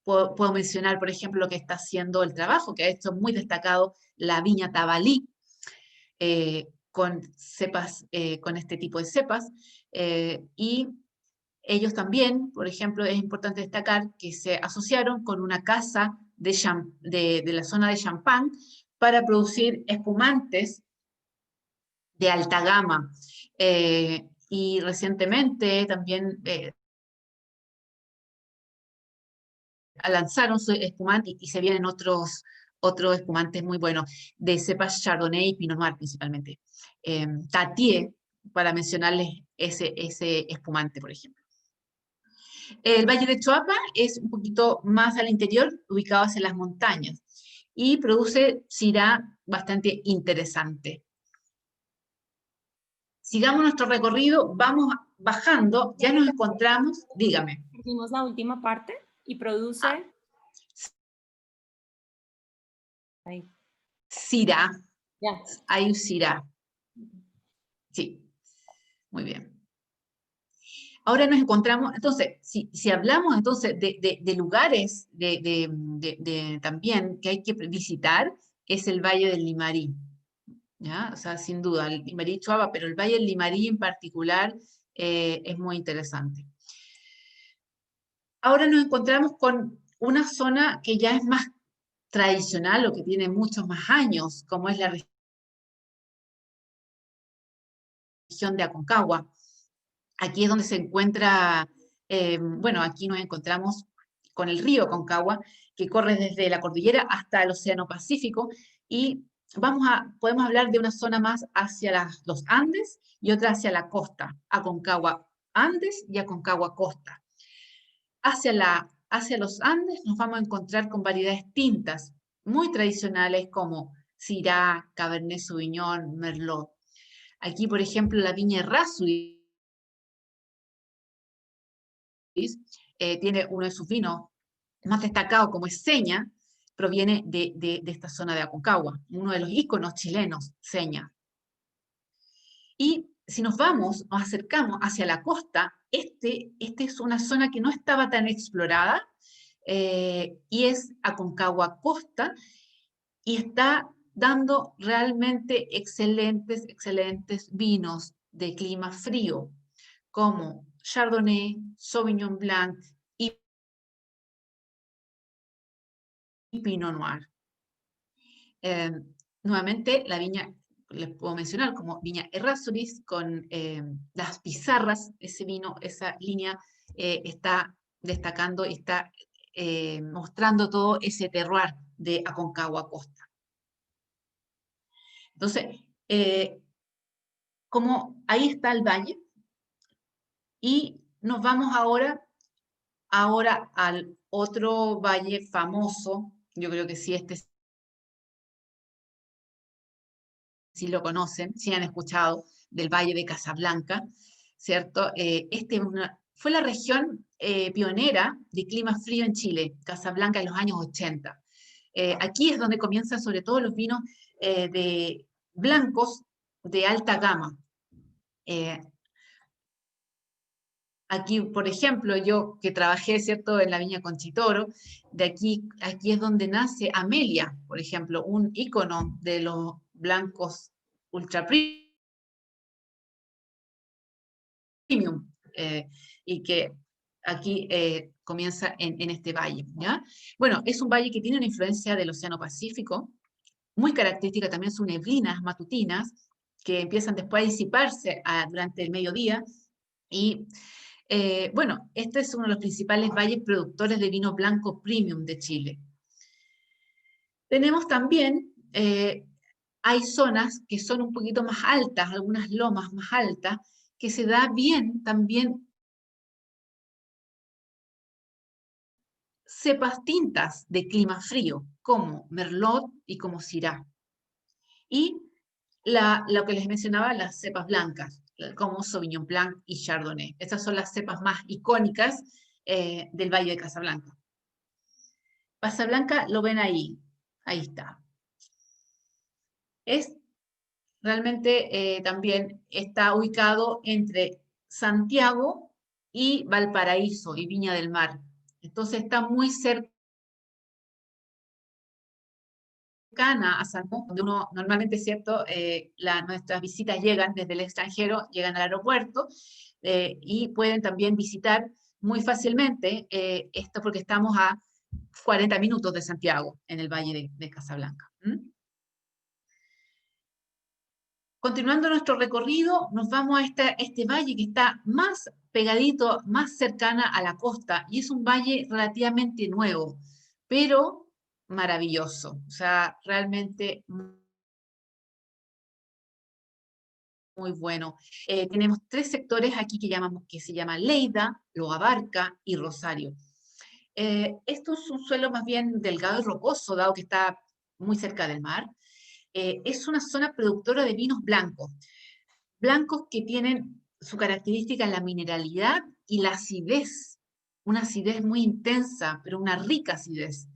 puedo mencionar, por ejemplo, lo que está haciendo el trabajo, que ha hecho muy destacado la viña Tabalí, con este tipo de cepas, y ellos también, por ejemplo, es importante destacar que se asociaron con una casa de la zona de Champagne para producir espumantes de alta gama. Y recientemente también lanzaron su espumante y se vienen otros espumantes muy buenos, de cepas Chardonnay y Pinot Noir principalmente. Tatier, para mencionarles ese espumante, por ejemplo. El Valle de Choapa es un poquito más al interior, ubicado hacia las montañas, y produce Syrah bastante interesante. Sigamos nuestro recorrido, vamos bajando, ya nos encontramos, dígame. Hicimos la última parte y produce... Ahí. Syrah. Yeah. Ayllus Syrah. Sí, muy bien. Ahora nos encontramos, entonces, si hablamos entonces de lugares también que hay que visitar, es el Valle del Limarí, ¿ya? O sea, sin duda, el Limarí Chuapa, pero el Valle del Limarí en particular es muy interesante. Ahora nos encontramos con una zona que ya es más tradicional o que tiene muchos más años, como es la región de Aconcagua. Aquí es donde se encuentra, bueno, aquí nos encontramos con el río Aconcagua, que corre desde la cordillera hasta el Océano Pacífico, y podemos hablar de una zona más hacia los Andes y otra hacia la costa, Aconcagua Andes y Aconcagua Costa. Hacia los Andes nos vamos a encontrar con variedades tintas muy tradicionales como Syrah, Cabernet Sauvignon, Merlot. Aquí, por ejemplo, la viña Errázuriz tiene uno de sus vinos más destacados, como es Seña, proviene de esta zona de Aconcagua, uno de los íconos chilenos, Seña. Y si nos acercamos hacia la costa, este es una zona que no estaba tan explorada, y es Aconcagua Costa, y está dando realmente excelentes vinos de clima frío, como Chardonnay, Sauvignon Blanc y Pinot Noir. Nuevamente, la viña, les puedo mencionar como viña Errázuriz, con las pizarras, ese vino, esa línea está destacando y está mostrando todo ese terroir de Aconcagua Costa. Entonces, como ahí está el valle, y nos vamos ahora al otro valle famoso, yo creo que sí, sí lo conocen, sí han escuchado del Valle de Casablanca, ¿cierto? Fue la región pionera de clima frío en Chile, Casablanca en los años 80. Aquí es donde comienzan sobre todo los vinos de blancos de alta gama. Aquí, por ejemplo, yo que trabajé, ¿cierto?, en la viña Conchitoro, aquí es donde nace Amelia, por ejemplo, un ícono de los blancos ultra premium, y que aquí comienza en este valle, ¿ya? Bueno, es un valle que tiene una influencia del Océano Pacífico, muy característica también sus neblinas matutinas, que empiezan después a disiparse durante el mediodía, y bueno, este es uno de los principales valles productores de vino blanco premium de Chile. Tenemos también, hay zonas que son un poquito más altas, algunas lomas más altas, que se da bien también cepas tintas de clima frío, como Merlot y como Syrah. Y lo que les mencionaba, las cepas blancas, como Sauvignon Blanc y Chardonnay. Estas son las cepas más icónicas del Valle de Casablanca. Casablanca lo ven ahí está. Realmente también está ubicado entre Santiago y Valparaíso y Viña del Mar. Entonces está muy cercana a Santiago, donde uno normalmente, ¿cierto?, nuestras visitas llegan desde el extranjero, llegan al aeropuerto, y pueden también visitar muy fácilmente esto, porque estamos a 40 minutos de Santiago, en el Valle de Casablanca. Continuando nuestro recorrido, nos vamos a este valle que está más pegadito, más cercana a la costa, y es un valle relativamente nuevo, pero maravilloso. O sea, realmente muy bueno. Tenemos 3 sectores aquí que se llaman Lleida, Lo Abarca y Rosario. Esto es un suelo más bien delgado y rocoso, dado que está muy cerca del mar. Es una zona productora de vinos blancos que tienen su característica en la mineralidad y la acidez, una acidez muy intensa, pero una rica acidez.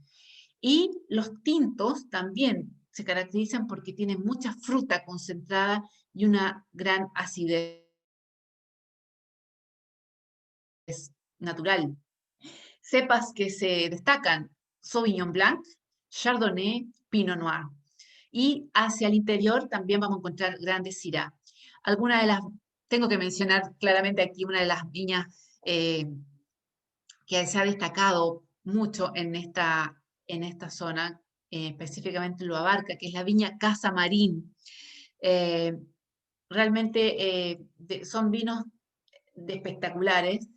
Y los tintos también se caracterizan porque tienen mucha fruta concentrada y una gran acidez natural. Cepas que se destacan: Sauvignon Blanc, Chardonnay, Pinot Noir. Y hacia el interior también vamos a encontrar grandes Syrah. Algunas de las, tengo que mencionar claramente aquí una de las viñas que se ha destacado mucho en esta zona, específicamente lo abarca, que es la viña Casa Marín. Realmente son vinos espectaculares.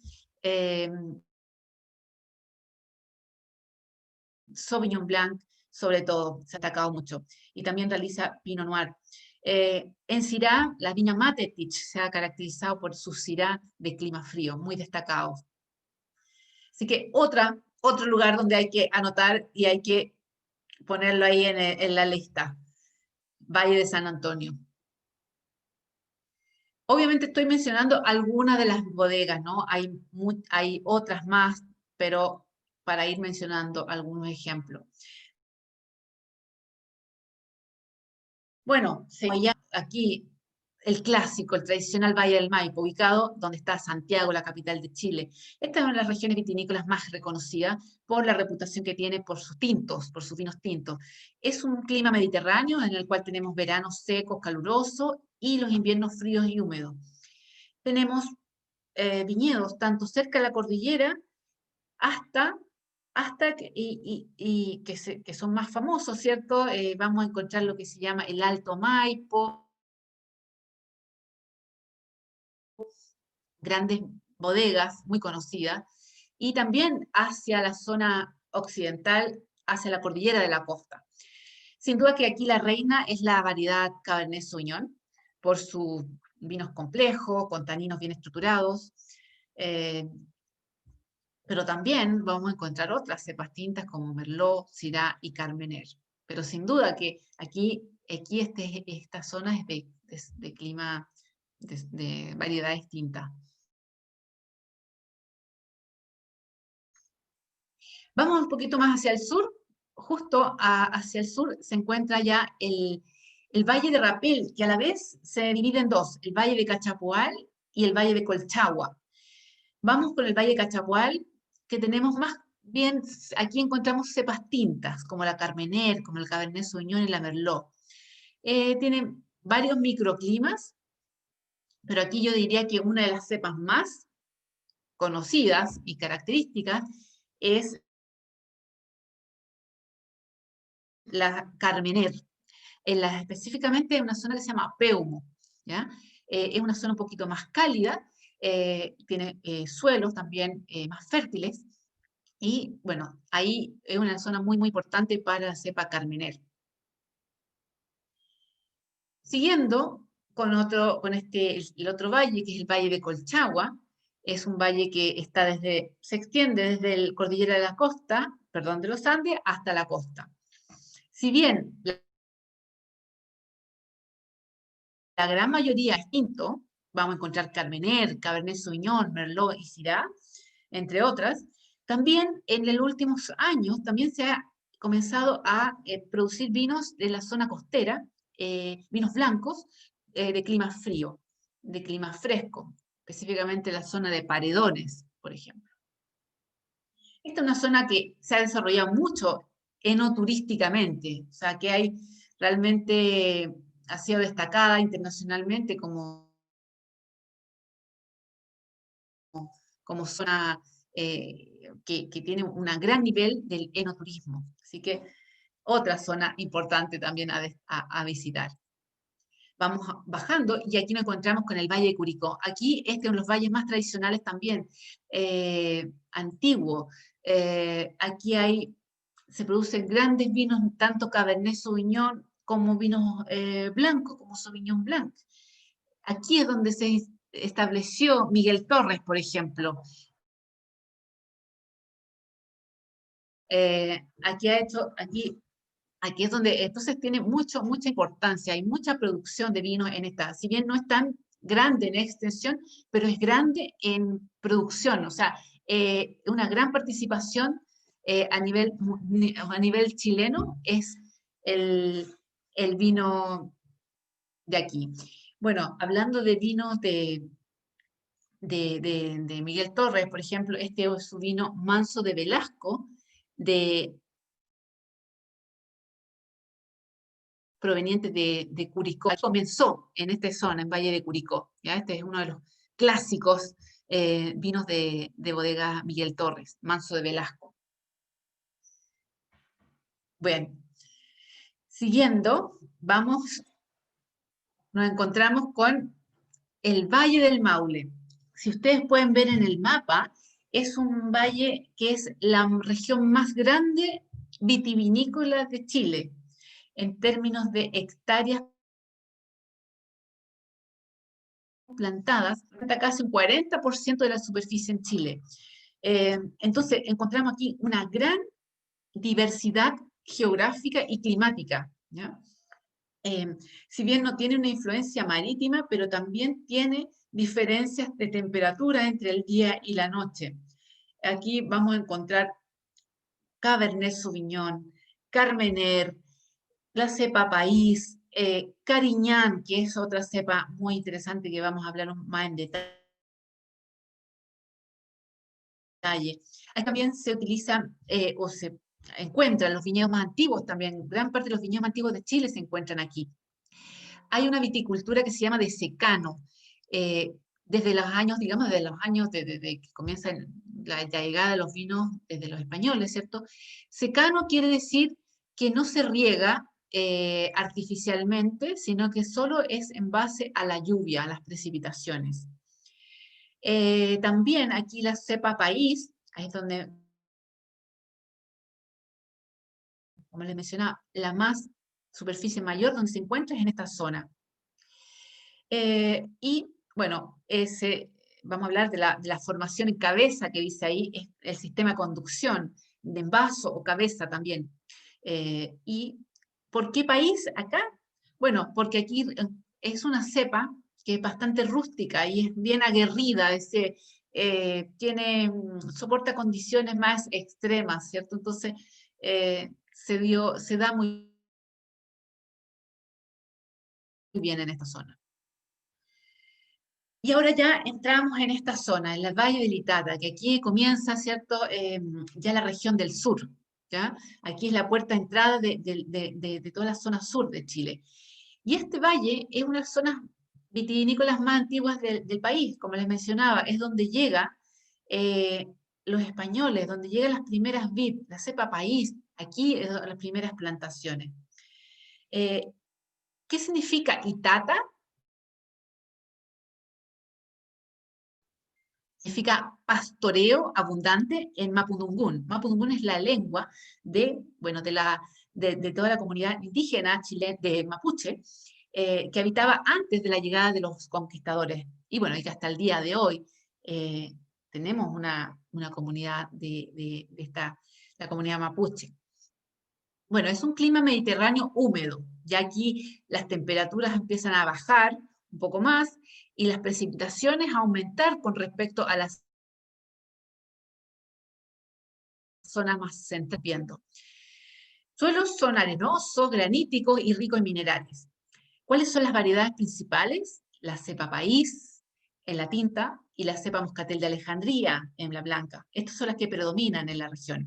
Sauvignon Blanc, sobre todo, se ha atacado mucho. Y también realiza Pinot Noir. En Syrah, la viña Matetich se ha caracterizado por su Syrah de clima frío, muy destacados. Así que otro lugar donde hay que anotar y hay que ponerlo ahí en la lista. Valle de San Antonio. Obviamente estoy mencionando algunas de las bodegas, ¿no? Hay otras más, pero para ir mencionando algunos ejemplos. Bueno, seguía aquí el clásico, el tradicional Valle del Maipo, ubicado donde está Santiago, la capital de Chile. Esta es una de las regiones vitinícolas más reconocidas por la reputación que tiene por sus tintos, por sus vinos tintos. Es un clima mediterráneo en el cual tenemos veranos secos, calurosos y los inviernos fríos y húmedos. Tenemos viñedos tanto cerca de la cordillera hasta que son más famosos, ¿cierto? Vamos a encontrar lo que se llama el Alto Maipo, grandes bodegas muy conocidas, y también hacia la zona occidental, hacia la cordillera de la costa. Sin duda que aquí la reina es la variedad Cabernet Sauvignon, por sus vinos complejos, con taninos bien estructurados, pero también vamos a encontrar otras cepas tintas como Merlot, Syrah y Carmener. Pero sin duda que aquí esta zona es de clima, de variedades tintas. Vamos un poquito más hacia el sur. Justo hacia el sur se encuentra ya el Valle de Rapel, que a la vez se divide en dos, el Valle de Cachapoal y el Valle de Colchagua. Vamos con el Valle de Cachapoal, que tenemos más bien, aquí encontramos cepas tintas, como la Carmener, como el Cabernet Sauvignon y la Merlot. Tienen varios microclimas, pero aquí yo diría que una de las cepas más conocidas y características es la Carmener, específicamente en una zona que se llama Peumo, ¿ya? Es una zona un poquito más cálida, tiene suelos también más fértiles, y bueno, ahí es una zona muy, muy importante para la cepa Carmener. Siguiendo con el otro valle, que es el Valle de Colchagua, es un valle que se extiende desde el cordillera de la costa, perdón, de los Andes, hasta la costa. Si bien la gran mayoría es tinto, vamos a encontrar Carmener, Cabernet Sauvignon, Merlot y Syrah, entre otras, también en los últimos años también se ha comenzado a producir vinos de la zona costera, vinos blancos de clima frío, de clima fresco, específicamente la zona de Paredones, por ejemplo. Esta es una zona que se ha desarrollado mucho enoturísticamente, o sea que realmente ha sido destacada internacionalmente como zona que tiene un gran nivel del enoturismo. Así que otra zona importante también a visitar. Vamos bajando y aquí nos encontramos con el Valle de Curicó. Aquí este es uno de los valles más tradicionales también, antiguo. Aquí se producen grandes vinos, tanto Cabernet Sauvignon como vinos blancos, como Sauvignon Blanc. Aquí es donde se estableció Miguel Torres, por ejemplo. Aquí es donde entonces tiene mucha importancia, hay mucha producción de vino en esta, si bien no es tan grande en extensión, pero es grande en producción, o sea, una gran participación a nivel chileno es el vino de aquí. Bueno, hablando de vinos de Miguel Torres, por ejemplo, este es su vino Manso de Velasco, proveniente de Curicó. Comenzó en esta zona, en Valle de Curicó. ¿Ya? Este es uno de los clásicos vinos de bodega Miguel Torres, Manso de Velasco. Bueno, siguiendo, nos encontramos con el Valle del Maule. Si ustedes pueden ver en el mapa, es un valle que es la región más grande vitivinícola de Chile, en términos de hectáreas plantadas, está casi un 40% de la superficie en Chile. Entonces, encontramos aquí una gran diversidad geográfica y climática, ¿ya? Si bien no tiene una influencia marítima, pero también tiene diferencias de temperatura entre el día y la noche. Aquí vamos a encontrar Cabernet Sauvignon, Carmener, la cepa País, Cariñán, que es otra cepa muy interesante que vamos a hablar más en detalle. Ahí también se utilizan o se encuentran los viñedos más antiguos también. Gran parte de los viñedos más antiguos de Chile se encuentran aquí. Hay una viticultura que se llama de secano. Desde los años, digamos, desde los años de que comienza la llegada de los vinos desde los españoles, ¿cierto? Secano quiere decir que no se riega artificialmente, sino que solo es en base a la lluvia, a las precipitaciones. También aquí la cepa País, ahí es donde, como les mencionaba, la superficie mayor donde se encuentra es en esta zona. Y bueno, vamos a hablar de la formación en cabeza que dice ahí, es el sistema de conducción, de envaso o cabeza también. ¿Y por qué País acá? Bueno, porque aquí es una cepa que es bastante rústica y es bien aguerrida, soporta condiciones más extremas, ¿cierto? Entonces, se da muy bien en esta zona. Y ahora ya entramos en esta zona, en el Valle del Itata, que aquí comienza, ¿cierto?, ya la región del sur, ¿ya? Aquí es la puerta de entrada de toda la zona sur de Chile. Y este valle es una de las zonas vitivinícolas más antiguas del país, como les mencionaba, es donde llegan los españoles, donde llegan las primeras vid, la cepa País, aquí es las primeras plantaciones. ¿Qué significa Itata? Significa pastoreo abundante en Mapudungún. Mapudungún es la lengua de toda la comunidad indígena chilena de Mapuche, que habitaba antes de la llegada de los conquistadores. Y bueno, y que hasta el día de hoy tenemos una comunidad la comunidad mapuche. Bueno, es un clima mediterráneo húmedo, ya aquí las temperaturas empiezan a bajar un poco más, y las precipitaciones aumentar con respecto a las zonas más centrales. Suelos son arenosos, graníticos y ricos en minerales. ¿Cuáles son las variedades principales? La cepa País en la tinta y la cepa Moscatel de Alejandría en la blanca. Estas son las que predominan en la región.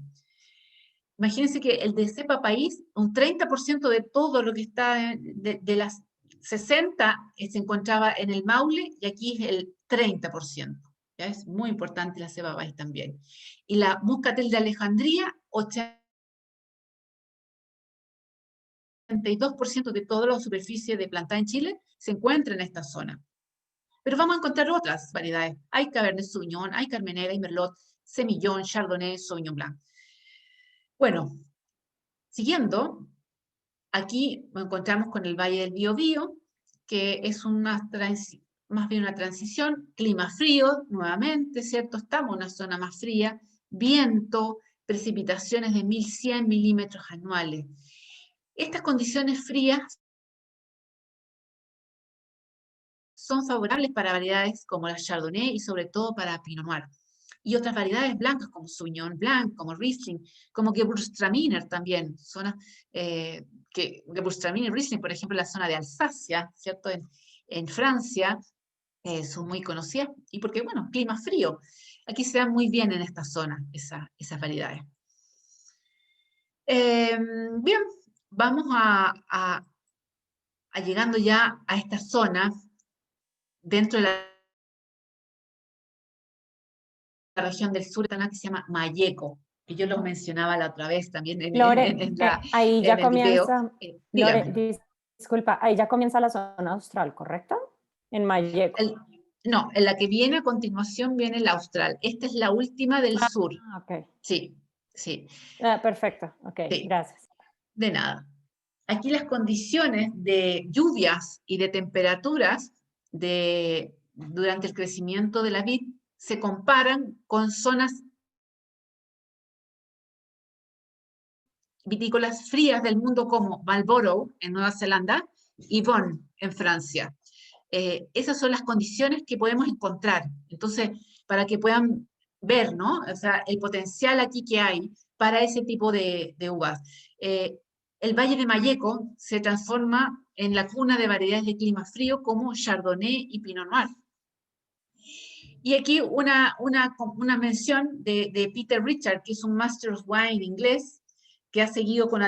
Imagínense que el de cepa País, un 30% de todo lo que está de las 60 se encontraba en el Maule, y aquí es el 30%. ¿Ya? Es muy importante la cepa País también. Y la Moscatel de Alejandría, 82% de toda la superficie de plantada en Chile se encuentra en esta zona. Pero vamos a encontrar otras variedades. Hay Cabernet Sauvignon, hay Carmener, hay Merlot, Semillón, Chardonnay, Sauvignon Blanc. Bueno, siguiendo, aquí nos encontramos con el Valle del Biobío, que es más bien una transición, clima frío, nuevamente, ¿cierto? Estamos en una zona más fría, viento, precipitaciones de 1100 milímetros anuales. Estas condiciones frías son favorables para variedades como la Chardonnay y sobre todo para Pinot Noir. Y otras variedades blancas como Sauvignon Blanc, como Riesling, como Gewürztraminer también, zonas que Gewürztraminer y Riesling, por ejemplo, en la zona de Alsacia, ¿cierto? En Francia, son muy conocidas, y porque, bueno, clima frío. Aquí se dan muy bien en esta zona esas variedades. Bien, vamos a llegando ya a esta zona, dentro de la región del sur, que se llama Malleco, que yo lo mencionaba la otra vez también Lore, ahí ya en el video. comienza, Dígame. Lore, disculpa, ahí ya comienza la zona austral, ¿correcto? En Malleco. No, en la que viene a continuación viene la austral. Esta es la última del sur. Ok. Sí, sí. Perfecto, ok, Sí. gracias. De nada. Aquí las condiciones de lluvias y de temperaturas durante el crecimiento de la vid se comparan con zonas vitícolas frías del mundo como Marlborough en Nueva Zelanda y Beaune en Francia. Esas son las condiciones que podemos encontrar. Entonces, para que puedan ver, ¿no? O sea, el potencial aquí que hay para ese tipo de uvas. El Valle de Malleco se transforma en la cuna de variedades de clima frío como Chardonnay y Pinot Noir. Y aquí una mención de Peter Richard, que es un Master of Wine inglés, que ha seguido con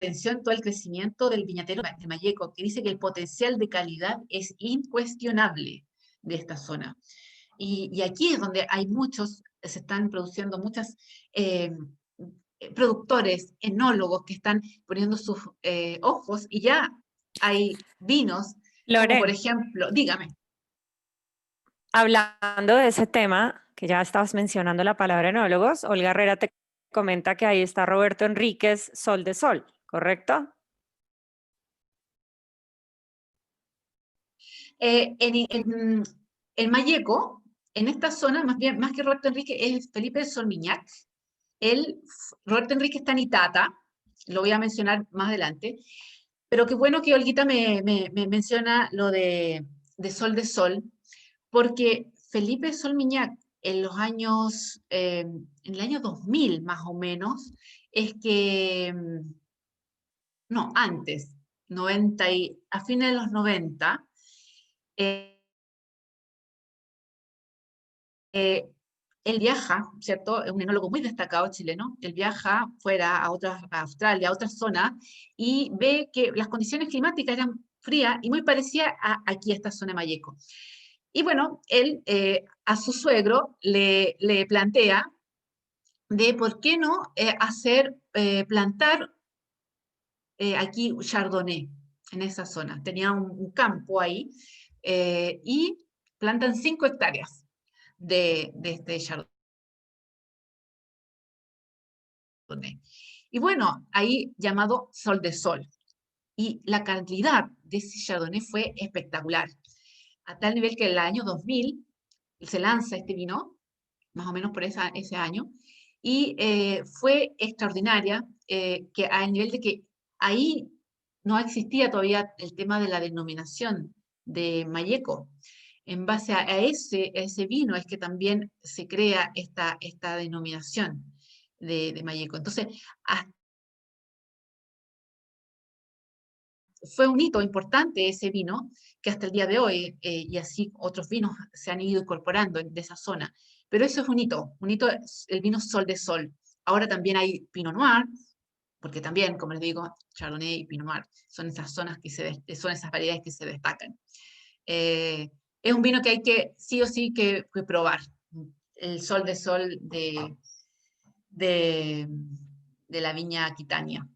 atención todo el crecimiento del viñatero de Malleco, que dice que el potencial de calidad es incuestionable de esta zona. Y aquí es donde hay se están produciendo muchos productores, enólogos que están poniendo sus ojos, y ya hay vinos, Lore, como por ejemplo, dígame. Hablando de ese tema, que ya estabas mencionando la palabra enólogos, Olga Herrera te comenta que ahí está Roberto Enríquez, Sol de Sol, ¿correcto? En Malleco, en esta zona, más que Roberto Enrique, es Felipe Solmiñac. Roberto Enrique está en Itata, lo voy a mencionar más adelante, pero qué bueno que Olguita me menciona lo de Sol de Sol, porque Felipe Solmiñac en el año 2000 más o menos, es que, no, antes, a fines de los 90, él viaja, ¿cierto? Es un enólogo muy destacado chileno. Él viaja fuera a Australia, a otras zonas, y ve que las condiciones climáticas eran frías y muy parecidas aquí a esta zona de Malleco. Y bueno, él a su suegro le plantea de por qué no plantar aquí Chardonnay en esa zona. Tenía un campo ahí y plantan 5 hectáreas de este Chardonnay. Y bueno, ahí llamado Sol de Sol. Y la calidad de ese Chardonnay fue espectacular, a tal nivel que en el año 2000 se lanza este vino, más o menos por ese año, y fue extraordinaria, que al nivel de que ahí no existía todavía el tema de la denominación de Malleco. En base a ese vino es que también se crea esta denominación de Malleco. Entonces, fue un hito importante ese vino, que hasta el día de hoy, y así otros vinos se han ido incorporando de esa zona. Pero eso es un hito es el vino Sol de Sol. Ahora también hay Pinot Noir, porque también, como les digo, Chardonnay y Pinot Noir son esas zonas son esas variedades que se destacan. Es un vino que hay que sí o sí que probar. El Sol de Sol de la viña Aquitania.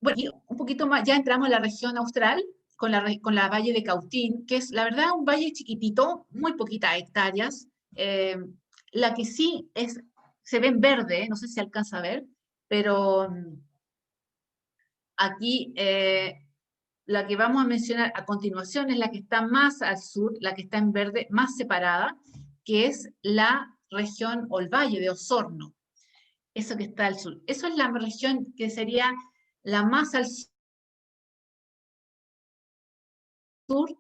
Bueno, y un poquito más, ya entramos en la región austral, con la Valle de Cautín, que es, la verdad, un valle chiquitito, muy poquitas hectáreas. La que sí se ve en verde, no sé si se alcanza a ver, pero aquí la que vamos a mencionar a continuación es la que está más al sur, la que está en verde, más separada, que es la región o el valle de Osorno, eso que está al sur. Eso es la región que sería la más al sur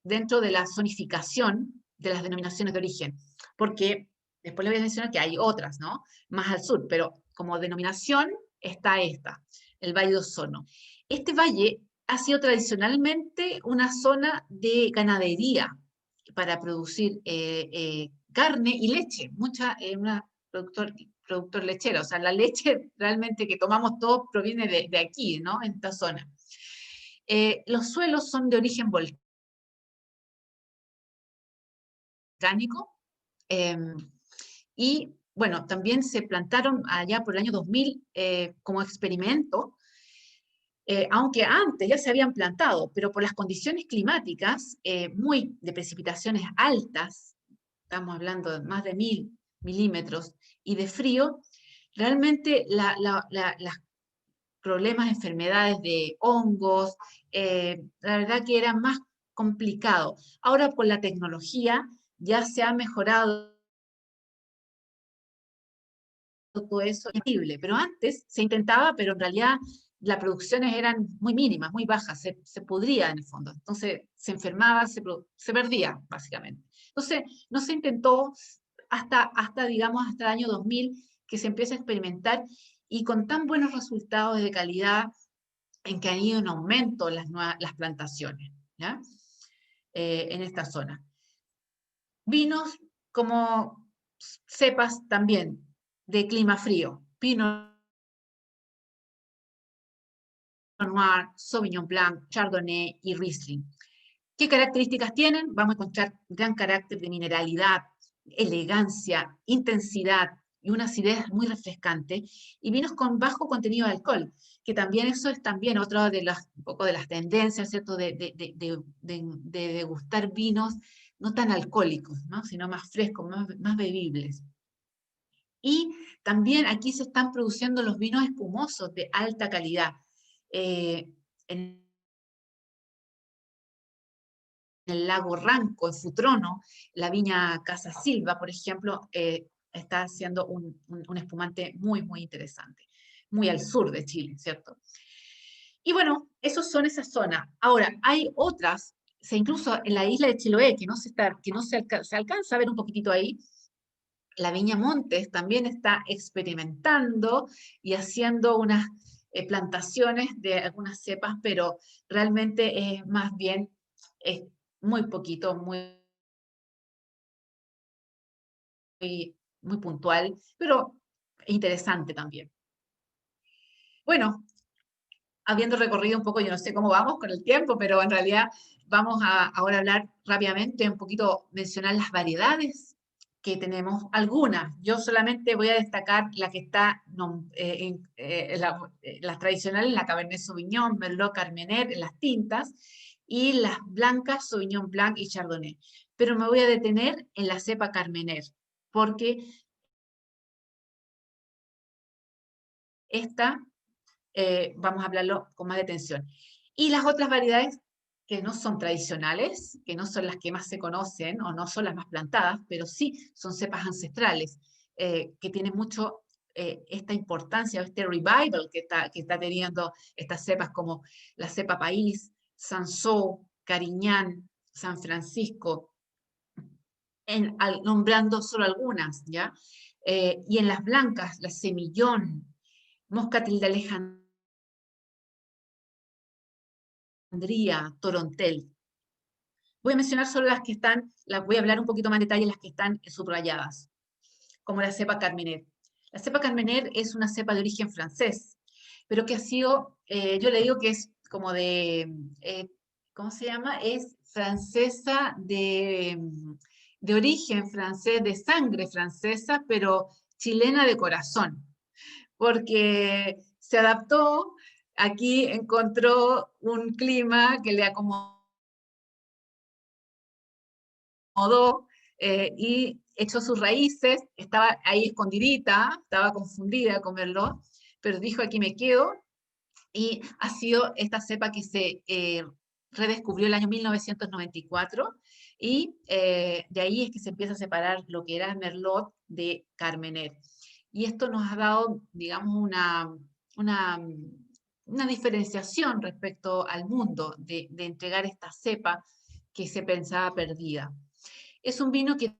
dentro de la zonificación de las denominaciones de origen, porque después les voy a mencionar que hay otras, ¿no? Más al sur, pero como denominación está esta, el Valle de Osorno. Este valle ha sido tradicionalmente una zona de ganadería para producir carne y leche, una productor lechero, o sea, la leche realmente que tomamos todos proviene de aquí, ¿no? En esta zona. Los suelos son de origen volcánico, y bueno, también se plantaron allá por el año 2000 como experimento, aunque antes ya se habían plantado, pero por las condiciones climáticas de precipitaciones altas, estamos hablando de más de 1000 milímetros, y de frío, realmente las problemas, enfermedades de hongos, la verdad que era más complicado. Ahora con la tecnología ya se ha mejorado todo eso, pero antes se intentaba, pero en realidad las producciones eran muy mínimas, muy bajas, se pudría en el fondo, entonces se enfermaba, se perdía básicamente. Entonces no se intentó digamos, hasta el año 2000 que se empieza a experimentar, y con tan buenos resultados de calidad en que han ido en aumento las plantaciones, ¿ya? En esta zona. Vinos como cepas también de clima frío, Pinot Noir, Sauvignon Blanc, Chardonnay y Riesling. ¿Qué características tienen? Vamos a encontrar gran carácter de mineralidad, elegancia, intensidad y una acidez muy refrescante, y vinos con bajo contenido de alcohol, que también eso es también otra de un poco de las tendencias, ¿cierto? De degustar vinos no tan alcohólicos, ¿no? Sino más frescos, más bebibles. Y también aquí se están produciendo los vinos espumosos de alta calidad. En el lago Ranco, en Futrono, la viña Casa Silva, por ejemplo, está haciendo un espumante muy, muy interesante, muy al sur de Chile, ¿cierto? Y bueno, esos son esas zonas. Ahora, hay otras, incluso en la isla de Chiloé, que no se alcanza a ver un poquitito ahí, la Viña Montes también está experimentando y haciendo unas plantaciones de algunas cepas, pero realmente es más bien muy poquito, muy puntual, pero interesante también. Bueno, habiendo recorrido un poco, yo no sé cómo vamos con el tiempo, pero en realidad vamos a ahora hablar rápidamente, un poquito, mencionar las variedades que tenemos, algunas. Yo solamente voy a destacar la que está las tradicionales, la Cabernet Sauvignon, Merlot, Carmener, las tintas, y las blancas, Sauvignon Blanc y Chardonnay. Pero me voy a detener en la cepa Carmener, porque esta vamos a hablarlo con más detención. Y las otras variedades que no son tradicionales, que no son las que más se conocen o no son las más plantadas, pero sí son cepas ancestrales, que tienen mucho esta importancia, este revival que está teniendo estas cepas, como la cepa País, Sansó, Cariñán, San Francisco, nombrando solo algunas, ¿ya? Y en las blancas, la Semillón, Moscatel de Alejandría, Torontel. Voy a mencionar solo las que están, voy a hablar un poquito más en detalle, las que están subrayadas, como la cepa Carmener. La cepa Carmener es una cepa de origen francés, pero que ha sido, yo le digo que es como ¿cómo se llama? Es francesa de origen francés, de sangre francesa, pero chilena de corazón, porque se adaptó, aquí encontró un clima que le acomodó, y echó sus raíces, estaba ahí escondidita, estaba confundida con Merlot, pero dijo aquí me quedo, y ha sido esta cepa que se redescubrió el año 1994, y de ahí es que se empieza a separar lo que era Merlot de Carmener. Y esto nos ha dado, digamos, una diferenciación respecto al mundo de entregar esta cepa que se pensaba perdida. Es un vino que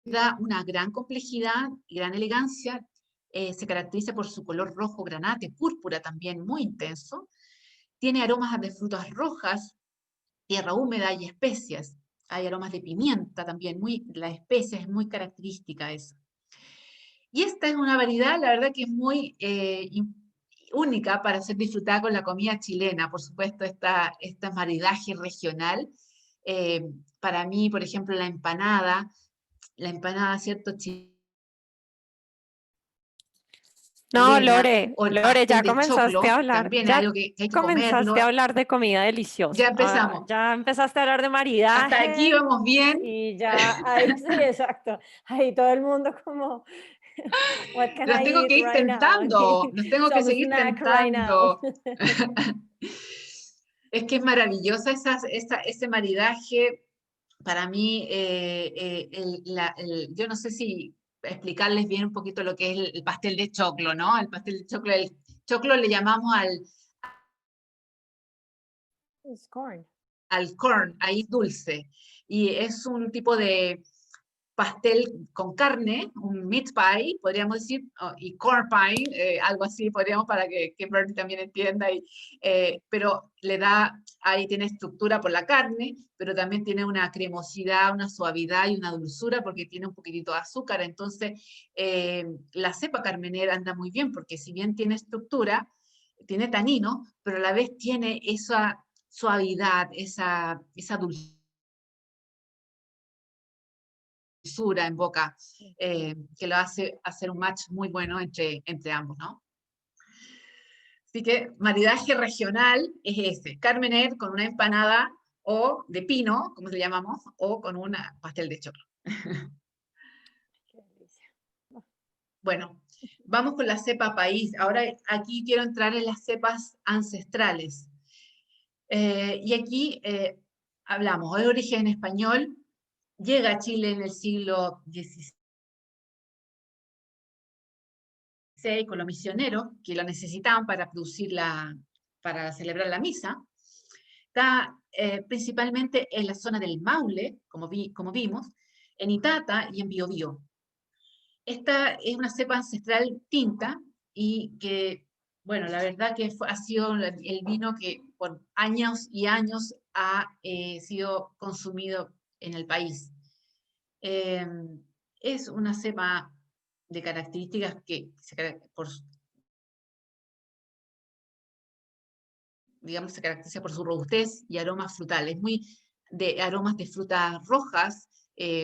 da una gran complejidad y gran elegancia, se caracteriza por su color rojo granate, púrpura también muy intenso, tiene aromas de frutas rojas, tierra húmeda y especias, hay aromas de pimienta también, la especia es muy característica esa. Y esta es una variedad, la verdad que es muy única para ser disfrutada con la comida chilena, por supuesto esta maridaje regional. Para mí, por ejemplo, la empanada, ¿cierto? No, Chilena, Lore, o el Lore, pastel ya de comenzaste a choclo, hablar, también es ya algo que hay que comenzaste comerlo. a hablar de comida deliciosa. Ya empezamos. Ya empezaste a hablar de Hasta aquí maridaje. vamos bien. Y ya, ahí sí, exacto. Ahí todo el mundo como, what can Los I tengo eat que ir right now? tentando, los tengo que Some seguir snack right now. tentando. Es que es maravillosa ese maridaje. Para mí, yo no sé si explicarles bien un poquito lo que es el pastel de choclo, ¿no? El pastel de choclo, el choclo le llamamos It's corn. al corn, ahí dulce. Y es un tipo de pastel con carne, un meat pie, podríamos decir, y corn pie, algo así, podríamos para que Bernie también entienda, pero ahí tiene estructura por la carne, pero también tiene una cremosidad, una suavidad y una dulzura, porque tiene un poquitito de azúcar, entonces la cepa carmenera anda muy bien, porque si bien tiene estructura, tiene tanino, pero a la vez tiene esa suavidad, esa dulzura en boca, que lo hace hacer un match muy bueno entre ambos, ¿no? Así que maridaje regional es ese, carmener con una empanada o de pino, como le llamamos, o con un pastel de choclo. Qué delicia. Bueno, vamos con la cepa país. Ahora aquí quiero entrar en las cepas ancestrales. Y aquí hablamos de origen español, llega a Chile en el siglo XVI con los misioneros, que lo necesitaban para para celebrar la misa. Está principalmente en la zona del Maule, como vimos, en Itata y en Biobío. Esta es una cepa ancestral tinta y que, bueno, la verdad que ha sido el vino que por años y años ha sido consumido en el país. Es una cepa de características que digamos, se caracteriza por su robustez y aromas frutales, aromas de frutas rojas,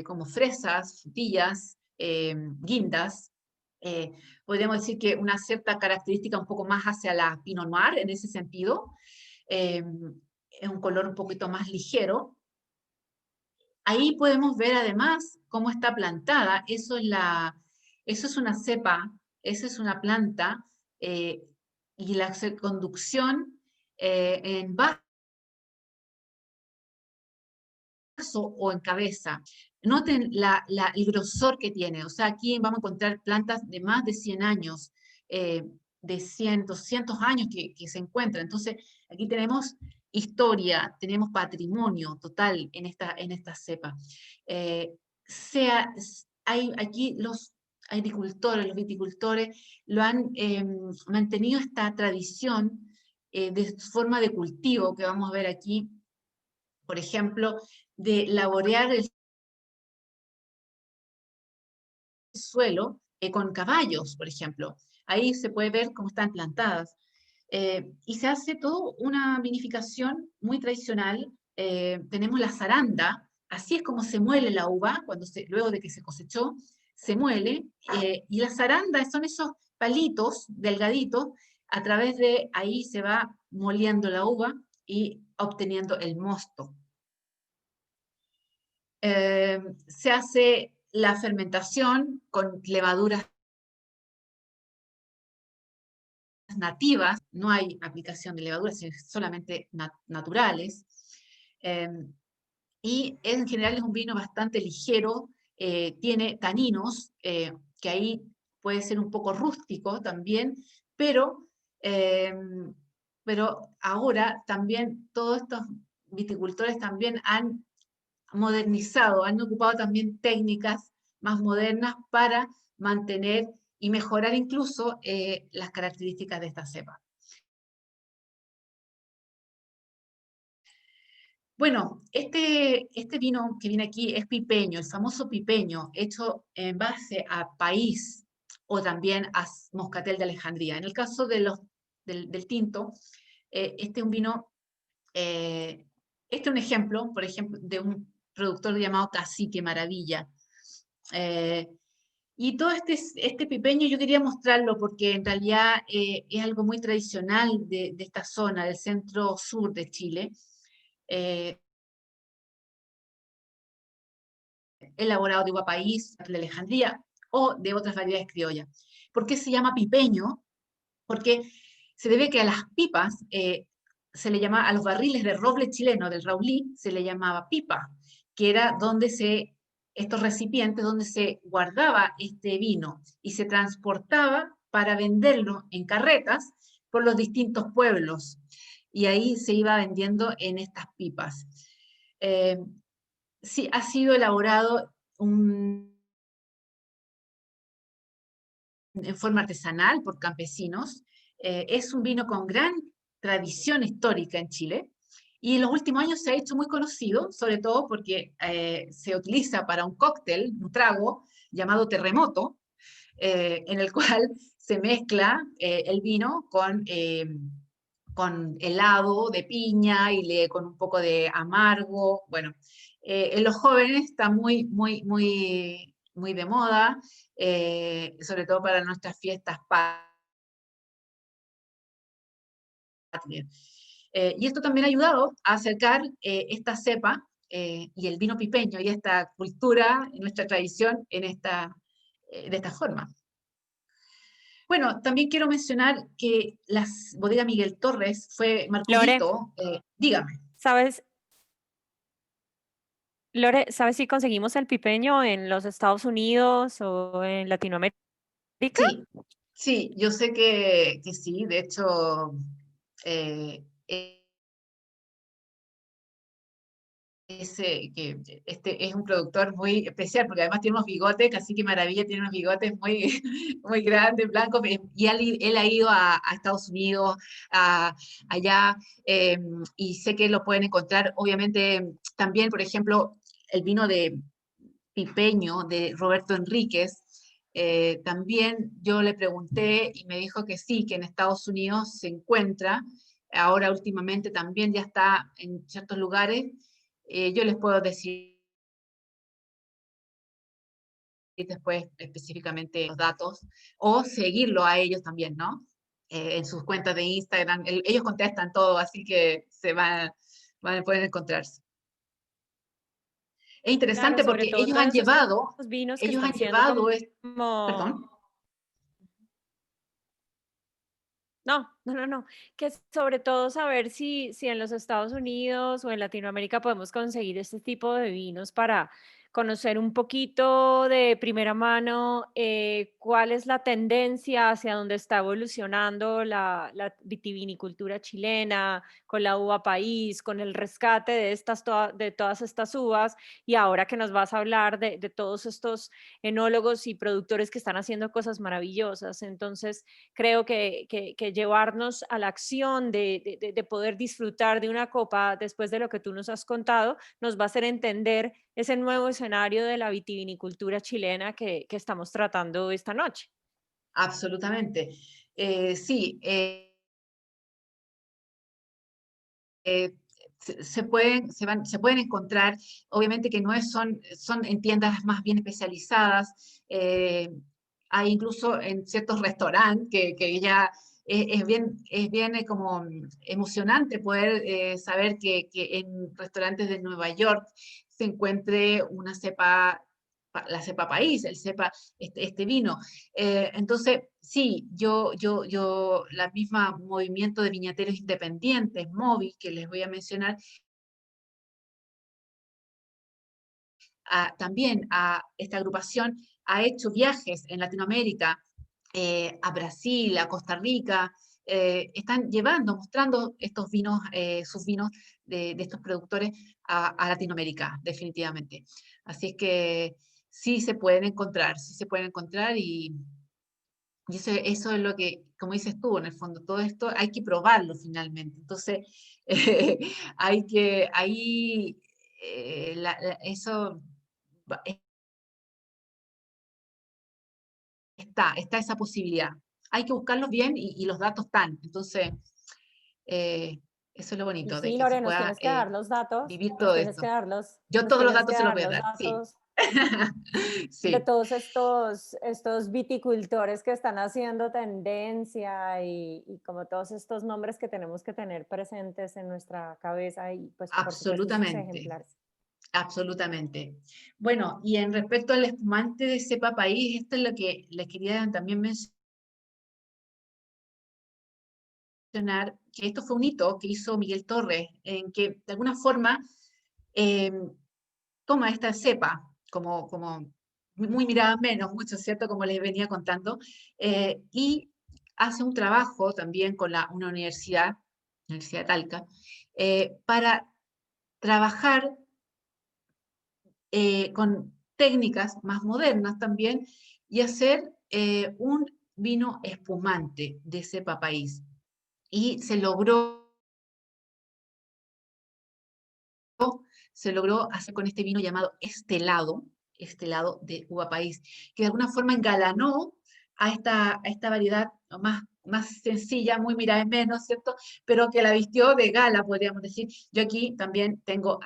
como fresas, frutillas, guindas. Podríamos decir que una cierta característica un poco más hacia la Pinot Noir en ese sentido. Es un color un poquito más ligero. Ahí podemos ver además cómo está plantada. Eso es una cepa, esa es una planta, y la conducción en vaso o en cabeza. Noten el grosor que tiene. O sea, aquí vamos a encontrar plantas de más de 100 años, de 100, 200 años que se encuentran. Entonces, aquí tenemos historia, tenemos patrimonio total en esta cepa. Aquí los agricultores, los viticultores, lo han mantenido esta tradición de forma de cultivo que vamos a ver aquí, por ejemplo, de laborear el suelo con caballos, por ejemplo. Ahí se puede ver cómo están plantadas. Y se hace todo una vinificación muy tradicional. Tenemos la zaranda, así es como se muele la uva, luego de que se cosechó, se muele, y la zaranda son esos palitos delgaditos, a través de ahí se va moliendo la uva y obteniendo el mosto. Se hace la fermentación con levaduras nativas, no hay aplicación de levaduras, sino solamente naturales. Y en general es un vino bastante ligero, tiene taninos, que ahí puede ser un poco rústico también, pero, pero ahora también todos estos viticultores también han modernizado, han ocupado también técnicas más modernas para mantener y mejorar incluso las características de esta cepa. Bueno, este vino que viene aquí es pipeño, el famoso pipeño, hecho en base a país o también a moscatel de Alejandría. En el caso de del tinto, este es un vino, este es un ejemplo, por ejemplo, de un productor llamado Cacique Maravilla. Y todo este pipeño yo quería mostrarlo porque en realidad es algo muy tradicional de esta zona, del centro-sur de Chile. Eh, Elaborado de uva país, de Alejandría o de otras variedades criollas. ¿Por qué se llama pipeño? Porque se debe que a las pipas se le llama, a los barriles de roble chileno, del Raulí, se le llamaba pipa, que era donde estos recipientes donde se guardaba este vino y se transportaba para venderlo en carretas por los distintos pueblos. Y ahí se iba vendiendo en estas pipas. Sí, ha sido elaborado en forma artesanal por campesinos. Es un vino con gran tradición histórica en Chile y en los últimos años se ha hecho muy conocido, sobre todo porque se utiliza para un cóctel, un trago llamado terremoto, en el cual se mezcla el vino con helado de piña y con un poco de amargo. Bueno, en los jóvenes está muy de moda, sobre todo para nuestras fiestas patrias. Y esto también ha ayudado a acercar esta cepa y el vino pipeño y esta cultura, nuestra tradición de esta forma. Bueno, también quiero mencionar que la bodega Miguel Torres fue Lore, Marculito, dígame. ¿sabes? Lore, ¿sabes si conseguimos el pipeño en los Estados Unidos o en Latinoamérica? Sí, sí, yo sé que sí, de hecho, eh, este es un productor muy especial, porque además tiene unos bigotes, Cacique Maravilla tiene unos bigotes muy, muy grandes, blancos, y él ha ido a Estados Unidos, allá, y sé que lo pueden encontrar, obviamente, también, por ejemplo, el vino de Pipeño, de Roberto Enríquez, también yo le pregunté y me dijo que sí, que en Estados Unidos se encuentra, ahora últimamente también ya está en ciertos lugares. Yo les puedo decir después específicamente los datos, o seguirlo a ellos también, ¿no? En sus cuentas de Instagram, ellos contestan todo, así que van a poder encontrarse. Es Claro, interesante sobre porque todo todos esos vinos que ellos han están siendo llevado, como... perdón. No. Que sobre todo saber si en los Estados Unidos o en Latinoamérica podemos conseguir este tipo de vinos para conocer un poquito de primera mano cuál es la tendencia hacia dónde está evolucionando la vitivinicultura chilena, con la uva país, con el rescate de todas estas uvas. Y ahora que nos vas a hablar de todos estos enólogos y productores que están haciendo cosas maravillosas. Entonces, creo que llevarnos a la acción de poder disfrutar de una copa después de lo que tú nos has contado, nos va a hacer entender ese nuevo escenario de la vitivinicultura chilena que estamos tratando esta noche. Absolutamente. Sí, eh, se pueden encontrar, obviamente que no son en tiendas más bien especializadas, hay incluso en ciertos restaurantes que ya es bien como emocionante poder saber que en restaurantes de Nueva York se encuentre una cepa, la cepa país, este vino. Entonces, sí, la misma movimiento de viñateros independientes, MOVI, que les voy a mencionar, también a esta agrupación ha hecho viajes en Latinoamérica a Brasil, a Costa Rica, están mostrando estos vinos, sus vinos de estos productores a Latinoamérica, definitivamente. Así es que sí se pueden encontrar, y eso es lo que, como dices tú, en el fondo, todo esto hay que probarlo finalmente. Entonces, hay que, ahí, eso está esa posibilidad. Hay que buscarlos bien y los datos están. Entonces, eh, eso es lo Y bonito, de sí, que se Lore, nos pueda tienes que dar los datos, vivir nos todo tienes que esto. dar los, Yo nos todos los tienes que datos se los dar voy a los dar, sí. datos de Sí, todos estos viticultores que están haciendo tendencia y como todos estos nombres que tenemos que tener presentes en nuestra cabeza y pues por supuesto sus absolutamente. ejemplares. Absolutamente. Bueno, y en respecto al espumante de cepa país, esto es lo que les quería también mencionar, que esto fue un hito que hizo Miguel Torres, en que de alguna forma eh, toma esta cepa como muy mirada menos, mucho, ¿cierto? Como les venía contando, y hace un trabajo también con una universidad, Universidad de Talca, para trabajar con técnicas más modernas también y hacer un vino espumante de cepa país. Y se logró hacer con este vino llamado estelado de uva país, que de alguna forma engalanó a esta variedad más sencilla, muy mirada en menos, ¿cierto? Pero que la vistió de gala, podríamos decir. Yo aquí también tengo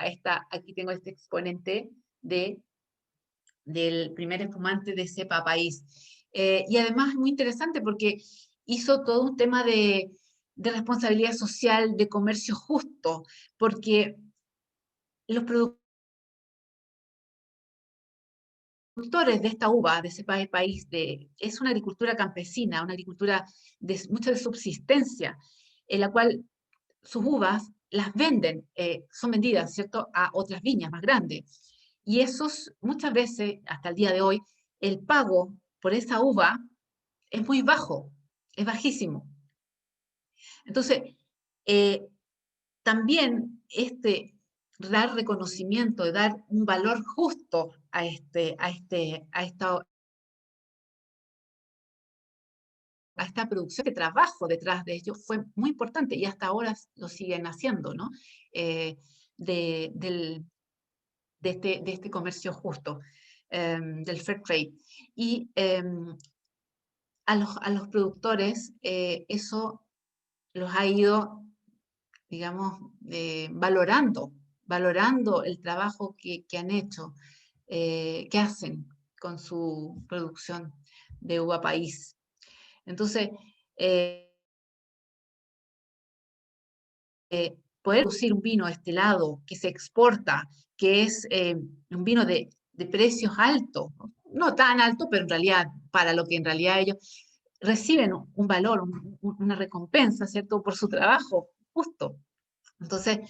aquí tengo este exponente del primer espumante de cepa país. Y además es muy interesante porque hizo todo un tema de responsabilidad social, de comercio justo, porque los productores de esta uva, de cepa de país, es una agricultura campesina, una agricultura mucho de subsistencia, en la cual sus uvas las venden, son vendidas, ¿cierto?, a otras viñas más grandes. Y esos, muchas veces, hasta el día de hoy, el pago por esa uva es muy bajo, es bajísimo. Entonces, eh, también dar reconocimiento, dar un valor justo a esta producción, este trabajo detrás de ellos fue muy importante y hasta ahora lo siguen haciendo, ¿no? De, del, de este comercio justo, del fair trade. Y a los productores eso los ha ido, digamos, valorando el trabajo que han hecho, que hacen con su producción de uva país. Entonces, eh, poder producir un vino estelado que se exporta, que es un vino de precios altos, no tan alto, pero en realidad para lo que en realidad ellos reciben un valor, una recompensa, ¿cierto?, por su trabajo justo. Entonces,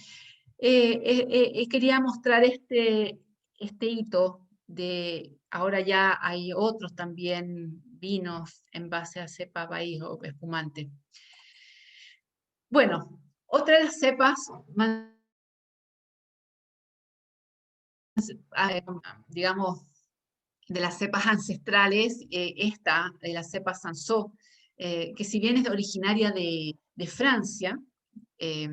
quería mostrar este hito ahora ya hay otros también vinos en base a cepa país o espumante. Bueno, otra de las cepas más, digamos, de las cepas ancestrales, la cepa Cinsault, que si bien es originaria de Francia, eh,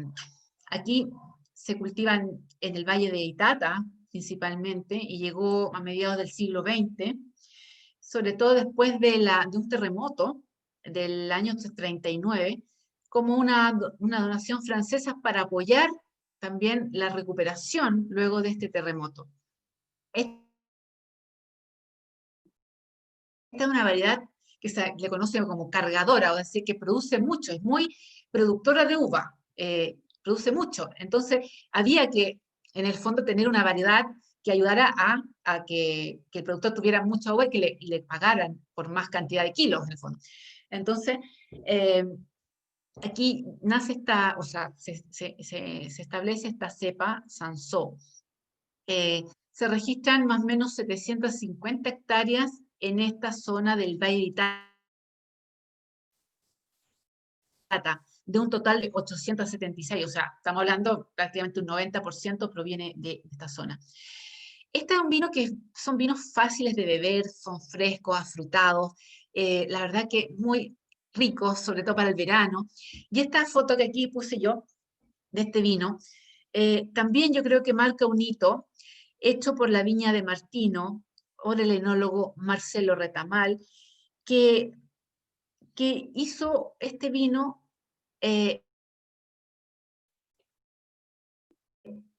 aquí se cultivan en el Valle de Itata principalmente y llegó a mediados del siglo XX, sobre todo después de un terremoto del año 39, como una donación francesa para apoyar también la recuperación luego de este terremoto. Esta es una variedad que se le conoce como cargadora, o decir, que produce mucho, es muy productora de uva, produce mucho. Entonces, había que, en el fondo, tener una variedad que ayudara a que el productor tuviera mucha uva y que le pagaran por más cantidad de kilos, en el fondo. Entonces, aquí nace o sea, se establece esta cepa Cinsault. Se registran más o menos 750 hectáreas en esta zona del Valle de Itata, de un total de 876, o sea, estamos hablando prácticamente un 90% proviene de esta zona. Este es un vino que son vinos fáciles de beber, son frescos, afrutados, la verdad que muy ricos, sobre todo para el verano. Y esta foto que aquí puse yo, de este vino, también yo creo que marca un hito, hecho por la viña de Martino, por el enólogo Marcelo Retamal, que hizo este vino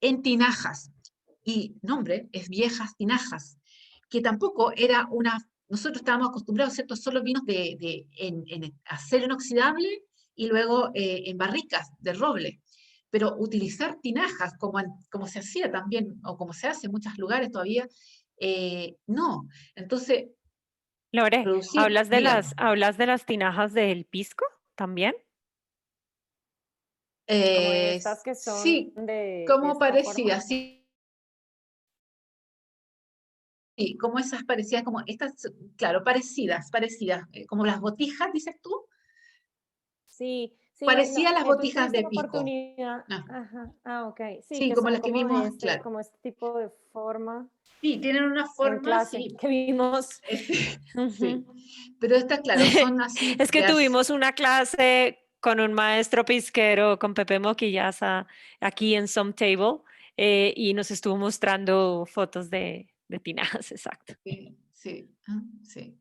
en tinajas, y nombre es Viejas Tinajas, que tampoco era una, nosotros estábamos acostumbrados a ciertos solo vinos en acero inoxidable y luego en barricas de roble, pero utilizar tinajas como se hacía también, o como se hace en muchos lugares todavía, no. Entonces, Lore, producir, dígame. ¿hablas de las tinajas del pisco también? Como estas que son Sí, de como esta forma. parecía, sí. Sí, como esas parecidas, como estas, claro, parecidas, como las botijas, dices tú, Sí, sí, parecía a las tú botijas tuviste de la pisco. oportunidad, Ah, ajá, ok, sí, sí, que como son las que como de vimos, claro. como este tipo de forma Sí, tienen una en forma, clase sí, que vimos. sí, Ujú. pero estas, claro, son así Es que tuvimos una clase con un maestro pisquero, con Pepe Moquillaza, aquí en Some Table, y nos estuvo mostrando fotos de tinajas, exacto. sí, sí, sí,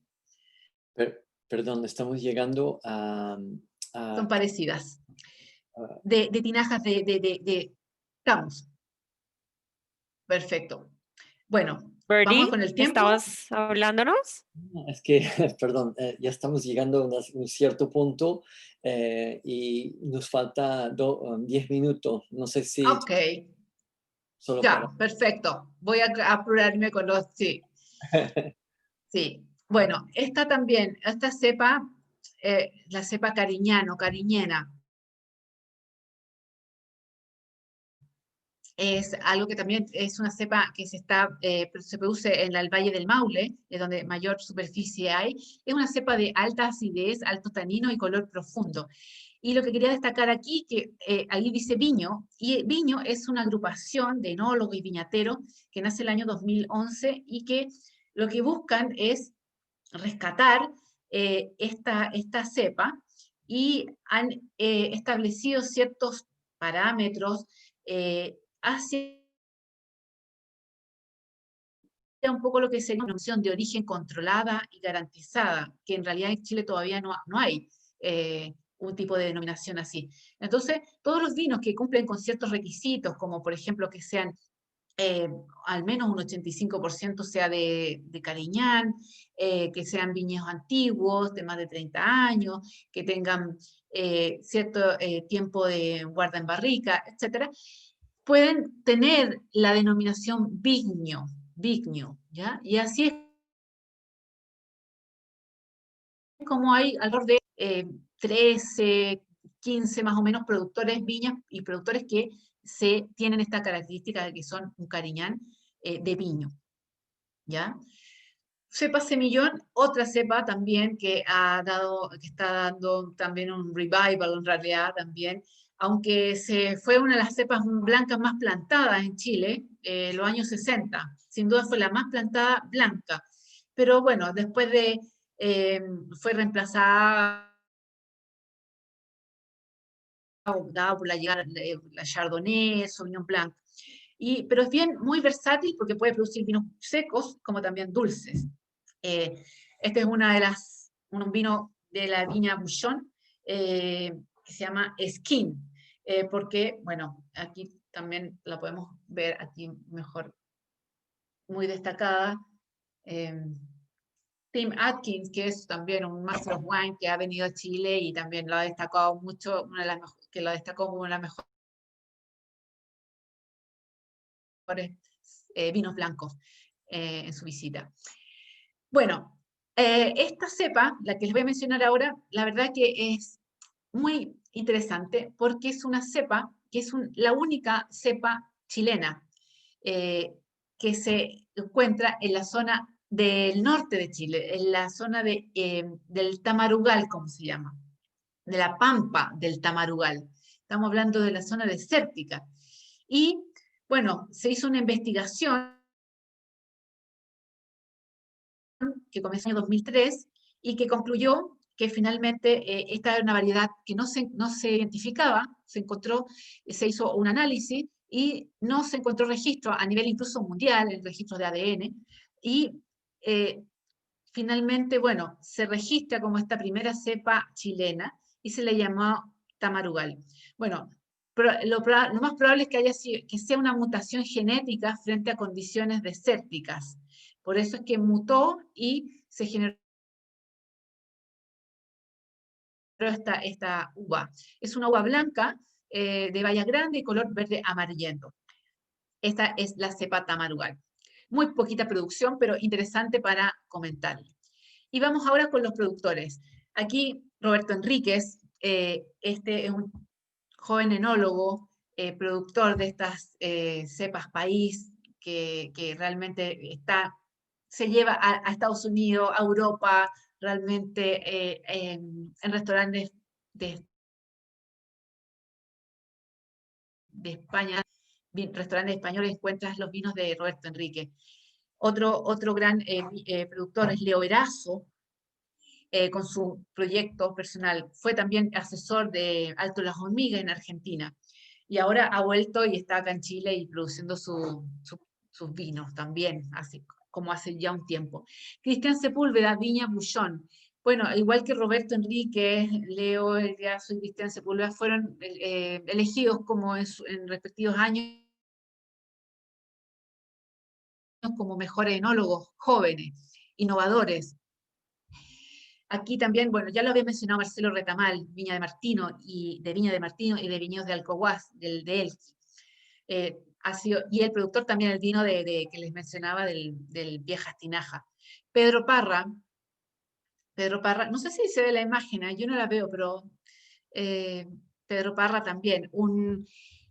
Perdón, estamos llegando son a- parecidas, a- de tinajas Camus. Perfecto. Bueno, vamos con Birdie, el tiempo. ¿estabas hablándonos? es que, perdón, ya estamos llegando a un cierto punto y nos falta 10 minutos. No sé si Ok, solo para... ya, perfecto. Voy a apurarme con los, sí. Sí, bueno, esta también, esta cepa, la cepa cariñena, es algo que también es una cepa que se produce en el Valle del Maule, es donde mayor superficie hay. Es una cepa de alta acidez, alto tanino y color profundo. Y lo que quería destacar aquí, que ahí dice Viño, y Viño es una agrupación de enólogos y viñateros que nace el año 2011 y que lo que buscan es rescatar esta cepa y han establecido ciertos parámetros hacia un poco lo que sería una opción de origen controlada y garantizada, que en realidad en Chile todavía no hay un tipo de denominación así. Entonces, todos los vinos que cumplen con ciertos requisitos, como por ejemplo que sean eh, al menos un 85% sea de Cariñán, que sean viñedos antiguos, de más de 30 años, que tengan cierto tiempo de guarda en barrica, etcétera, pueden tener la denominación Vignio, ¿ya? Y así es como hay alrededor de 13, 15 más o menos productores, viñas y productores que tienen esta característica de que son un Cariñán de viño, ¿ya? Cepa Semillón, otra cepa también que está dando también un revival en realidad también, aunque fue una de las cepas blancas más plantadas en Chile, los años 60, sin duda fue la más plantada blanca, pero bueno, eh, fue reemplazada dada por la llegada de la Chardonnay, Sauvignon Blanc, pero es bien muy versátil porque puede producir vinos secos como también dulces. Este es un vino de la viña Bouchon que se llama Skin, porque, bueno, aquí también la podemos ver aquí mejor, muy destacada. Eh, Tim Atkins, que es también un Master of Wine que ha venido a Chile y también lo ha destacado mucho, que lo destacó como una de las mejores vinos blancos en su visita. Bueno, esta cepa, la que les voy a mencionar ahora, la verdad que es muy interesante porque es una cepa que es la única cepa chilena eh, que se encuentra en la zona del norte de Chile, en la zona del Tamarugal, como se llama. de la pampa del Tamarugal. Estamos hablando de la zona desértica. Y, bueno, se hizo una investigación que comenzó en el año 2003 y que concluyó que finalmente esta era una variedad que no se identificaba, se hizo un análisis y no se encontró registro a nivel incluso mundial, en registros de ADN, y finalmente, bueno, se registra como esta primera cepa chilena y se le llamó Tamarugal. Bueno, lo más probable es que sea una mutación genética frente a condiciones desérticas. Por eso es que mutó y se generó esta uva. Es una uva blanca de baya grande y color verde amarillento. Esta es la cepa Tamarugal. Muy poquita producción, pero interesante para comentar. Y vamos ahora con los productores. Aquí Roberto Enríquez, este es un joven enólogo, productor de estas cepas país, que realmente se lleva a Estados Unidos, a Europa, realmente en restaurantes de España, restaurantes españoles encuentras los vinos de Roberto Enríquez. Otro gran productor es Leo Erazo, con su proyecto personal. Fue también asesor de Alto Las Hormigas en Argentina. Y ahora ha vuelto y está acá en Chile y produciendo sus vinos también, así como hace ya un tiempo. Cristian Sepúlveda, Viña Bullón. Bueno, igual que Roberto Enríquez, Leo Erazo y Cristian Sepúlveda fueron elegidos como en respectivos años como mejores enólogos jóvenes, innovadores. Aquí también, bueno, ya lo había mencionado Marcelo Retamal, Viña de Martino y de Viñedos de Alcohuas, de Elqui. Y el productor también el vino que les mencionaba del Viejas Tinaja. Pedro Parra, no sé si se ve la imagen, yo no la veo, pero Pedro Parra también, un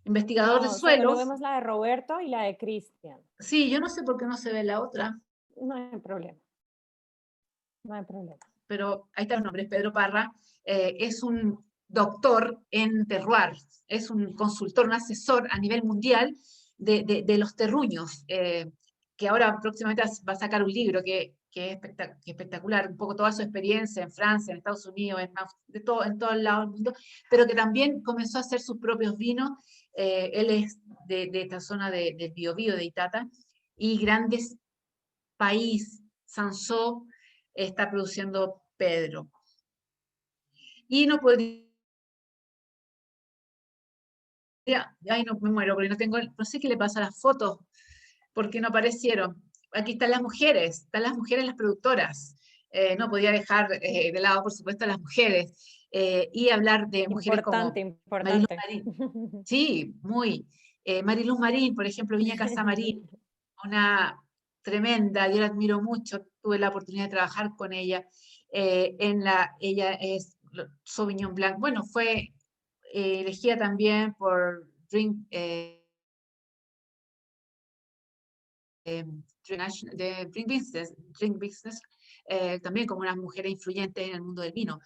investigador de suelos. Solo vemos la de Roberto y la de Cristian. Sí, yo no sé por qué no se ve la otra. No hay problema. No hay problema. Pero ahí está el nombre, Pedro Parra, es un doctor en terroir, es un consultor, un asesor a nivel mundial de los terruños, que ahora próximamente va a sacar un libro que es espectacular, un poco toda su experiencia en Francia, en Estados Unidos, en todo el lado del mundo, pero que también comenzó a hacer sus propios vinos. Él es de esta zona del Biobío de Itata, y Grandes País, Sansó, está produciendo Pedro. Y no podría... Ay, no, me muero, porque no sé qué le pasa a las fotos, porque no aparecieron. Aquí están las mujeres las productoras. No podía dejar de lado, por supuesto, a las mujeres. Y hablar de mujeres como Mariluz Marín. Sí, muy. Mariluz Marín, por ejemplo, Viña Casa Marín, una tremenda, yo la admiro mucho, tuve la oportunidad de trabajar con ella. Ella es Sauvignon Blanc. Bueno, fue elegida también por Drink Business, también como una mujer influyente en el mundo del vino.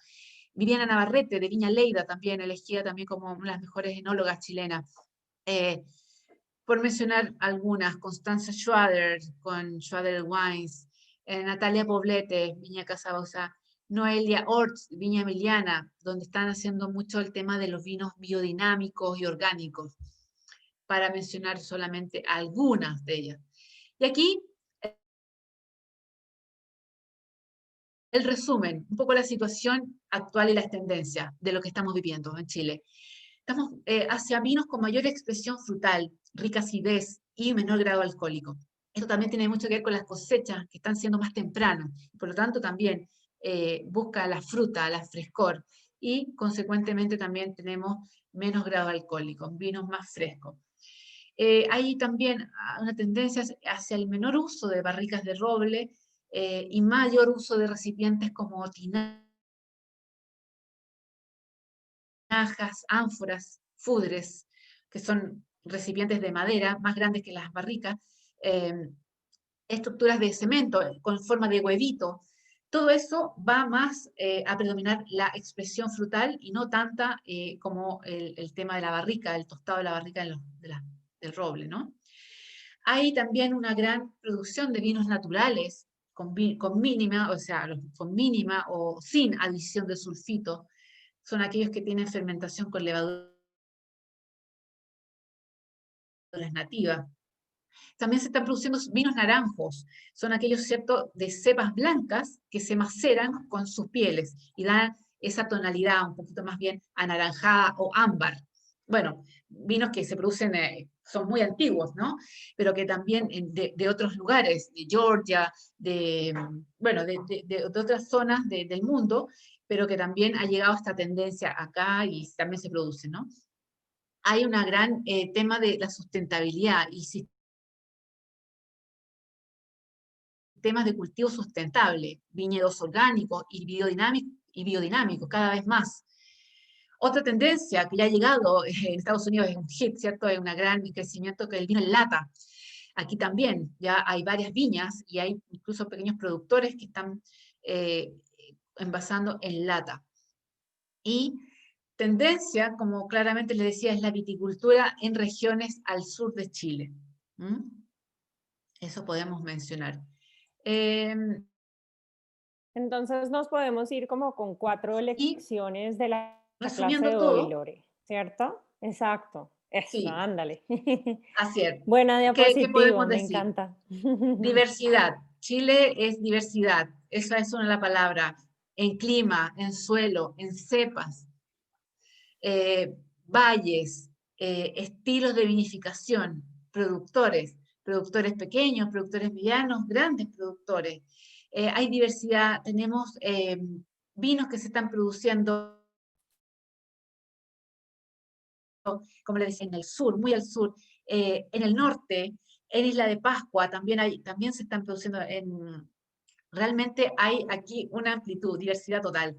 Viviana Navarrete, de Viña Lleida, también elegida también como una de las mejores enólogas chilenas. Por mencionar algunas, Constanza Schwader, con Schwader Wines, Natalia Poblete, Viña Casa Bauza, Noelia Orts, Viña Emiliana, donde están haciendo mucho el tema de los vinos biodinámicos y orgánicos, para mencionar solamente algunas de ellas. Y aquí el resumen, un poco la situación actual y las tendencias de lo que estamos viviendo en Chile. Estamos hacia vinos con mayor expresión frutal, rica acidez y menor grado alcohólico. Esto también tiene mucho que ver con las cosechas que están siendo más tempranas, por lo tanto también busca la fruta, la frescor, y consecuentemente también tenemos menos grado alcohólico, vinos más frescos. Hay también una tendencia hacia el menor uso de barricas de roble y mayor uso de recipientes como tinajas, ánforas, fudres, que son recipientes de madera más grandes que las barricas, estructuras de cemento con forma de huevito, todo eso va más a predominar la expresión frutal y no tanta como el tema de la barrica, el tostado de la barrica del roble, ¿no? Hay también una gran producción de vinos naturales con mínima, o sea, con mínima o sin adición de sulfito. Son aquellos que tienen fermentación con levaduras nativas. También se están produciendo vinos naranjos, son aquellos, ¿cierto?, de cepas blancas que se maceran con sus pieles y dan esa tonalidad un poquito más bien anaranjada o ámbar. Bueno, vinos que se producen, son muy antiguos, ¿no? Pero que también de otros lugares, de Georgia, bueno, de otras zonas del mundo, pero que también ha llegado esta tendencia acá y también se produce, ¿no? Hay un gran tema de la sustentabilidad y temas de cultivo sustentable, viñedos orgánicos y biodinámicos cada vez más. Otra tendencia que ya ha llegado en Estados Unidos es un hit, ¿cierto? Es un gran crecimiento que es el vino en lata. Aquí también ya hay varias viñas y hay incluso pequeños productores que están envasando en lata. Y tendencia, como claramente les decía, es la viticultura en regiones al sur de Chile. Eso podemos mencionar. Entonces nos podemos ir como con 4 lecciones de la clase Resumiendo de hoy, todo, Lore, ¿cierto? Exacto. Eso, sí, ándale. así es. Buena ¿Qué diapositiva, podemos me decir? encanta. Diversidad. Chile es diversidad. Esa es una de las palabras. En clima, en suelo, en cepas, valles, estilos de vinificación, productores pequeños, productores medianos, grandes productores. Hay diversidad, tenemos vinos que se están produciendo, como le decía, en el sur, muy al sur, en el norte, en Isla de Pascua, también se están produciendo realmente hay aquí una amplitud, diversidad total.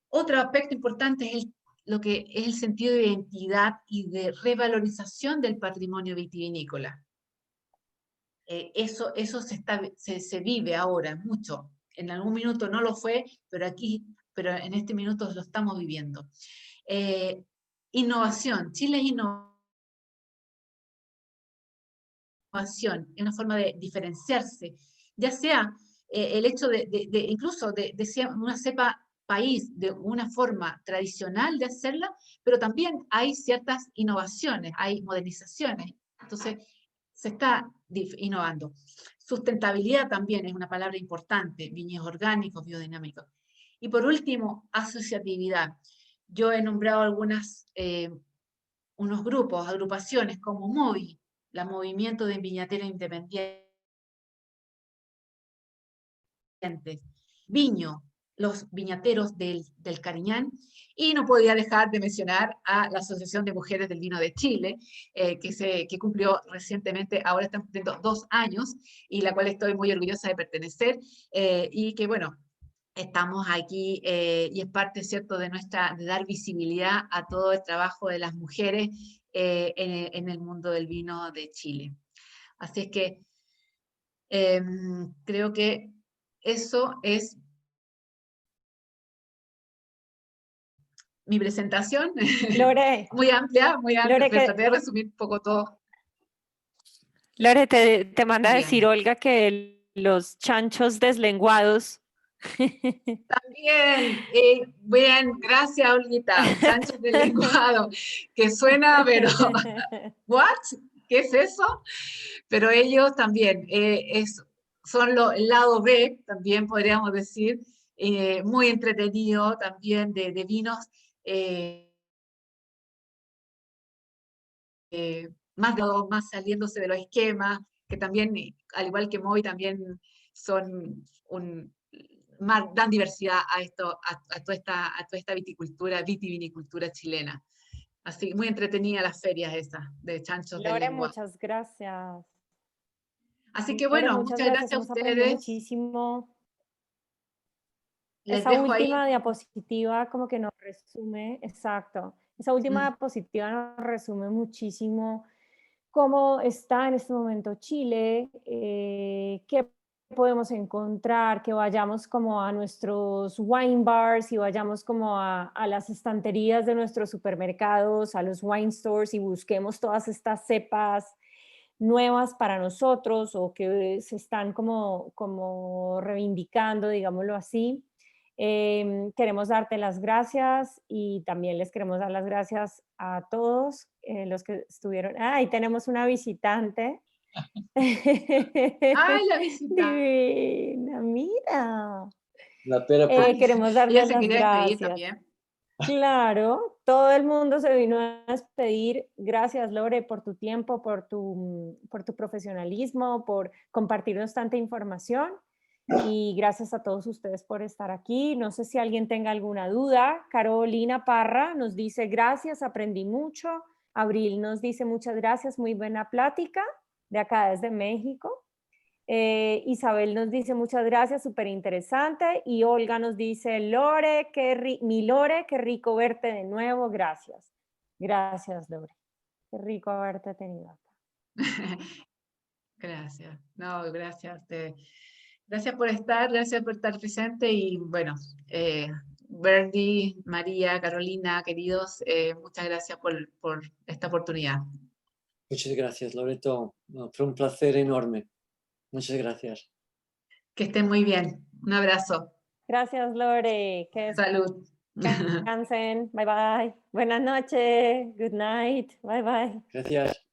Otro aspecto importante es lo que es el sentido de identidad y de revalorización del patrimonio vitivinícola. Eso se vive ahora mucho. En algún minuto no lo fue, pero en este minuto lo estamos viviendo. Innovación. Chile es innovación, es una forma de diferenciarse, ya sea el hecho incluso de ser una cepa país de una forma tradicional de hacerla, pero también hay ciertas innovaciones, hay modernizaciones. Entonces, se está innovando. Sustentabilidad también es una palabra importante, viñedos orgánicos, biodinámicos. Y por último, asociatividad. Yo he nombrado unos grupos, agrupaciones como MOVI, la Movimiento de Viñateros Independientes, Viño, los viñateros del Cariñán, y no podía dejar de mencionar a la Asociación de Mujeres del Vino de Chile, que cumplió recientemente, ahora están cumpliendo 2 años, y la cual estoy muy orgullosa de pertenecer, y que bueno, estamos aquí y es parte, ¿cierto?, de dar visibilidad a todo el trabajo de las mujeres en el mundo del vino de Chile. Así es que creo que eso es mi presentación, Lore, muy amplia, Lore, pero traté de resumir un poco todo. Lore, te manda a decir Díganme. Olga que los chanchos deslenguados. También, bien, gracias, Olguita, chanchos del lenguado, que suena, pero, ¿what? ¿Qué es eso? Pero ellos también, son el lado B, también podríamos decir, muy entretenido también de vinos, más saliéndose de los esquemas, que también, al igual que Moy, también son dan diversidad a toda esta vitivinicultura chilena. Así, muy entretenida las ferias esas, de chanchos de Lore, lengua. muchas gracias. Así que Lore, bueno, muchas muchas gracias. gracias a Hemos aprendido ustedes. muchísimo. Les Esa dejo ahí. última diapositiva como que nos resume, exacto, esa última diapositiva nos resume muchísimo cómo está en este momento Chile, qué podemos encontrar, que vayamos como a nuestros wine bars y vayamos como a las estanterías de nuestros supermercados, a los wine stores y busquemos todas estas cepas nuevas para nosotros o que se están como reivindicando, digámoslo así. Queremos darte las gracias y también les queremos dar las gracias a todos los que estuvieron. Ah, y tenemos una visitante. ¡Ay, la visita! Divina, mira. La pera Queremos Ella darles se las quería despedir gracias. también. Claro, todo el mundo se vino a despedir. Gracias, Lore, por tu tiempo, por tu profesionalismo, por compartirnos tanta información. Y gracias a todos ustedes por estar aquí. No sé si alguien tenga alguna duda. Carolina Parra nos dice gracias, aprendí mucho. Abril nos dice muchas gracias, muy buena plática, de acá desde México. Isabel nos dice muchas gracias, súper interesante. Y Olga nos dice, Lore, mi Lore, qué rico verte de nuevo, gracias. Gracias, Lore. Qué rico haberte tenido acá. Gracias. No, gracias. Gracias por estar presente y bueno, Bernie, María, Carolina, queridos, muchas gracias por esta oportunidad. Muchas gracias, Loreto. No, fue un placer enorme. Muchas gracias. Que estén muy bien. Un abrazo. Gracias, Lore. Que Salud. descansen. Bye, bye. Buenas noches. Good night. Bye, bye. Gracias.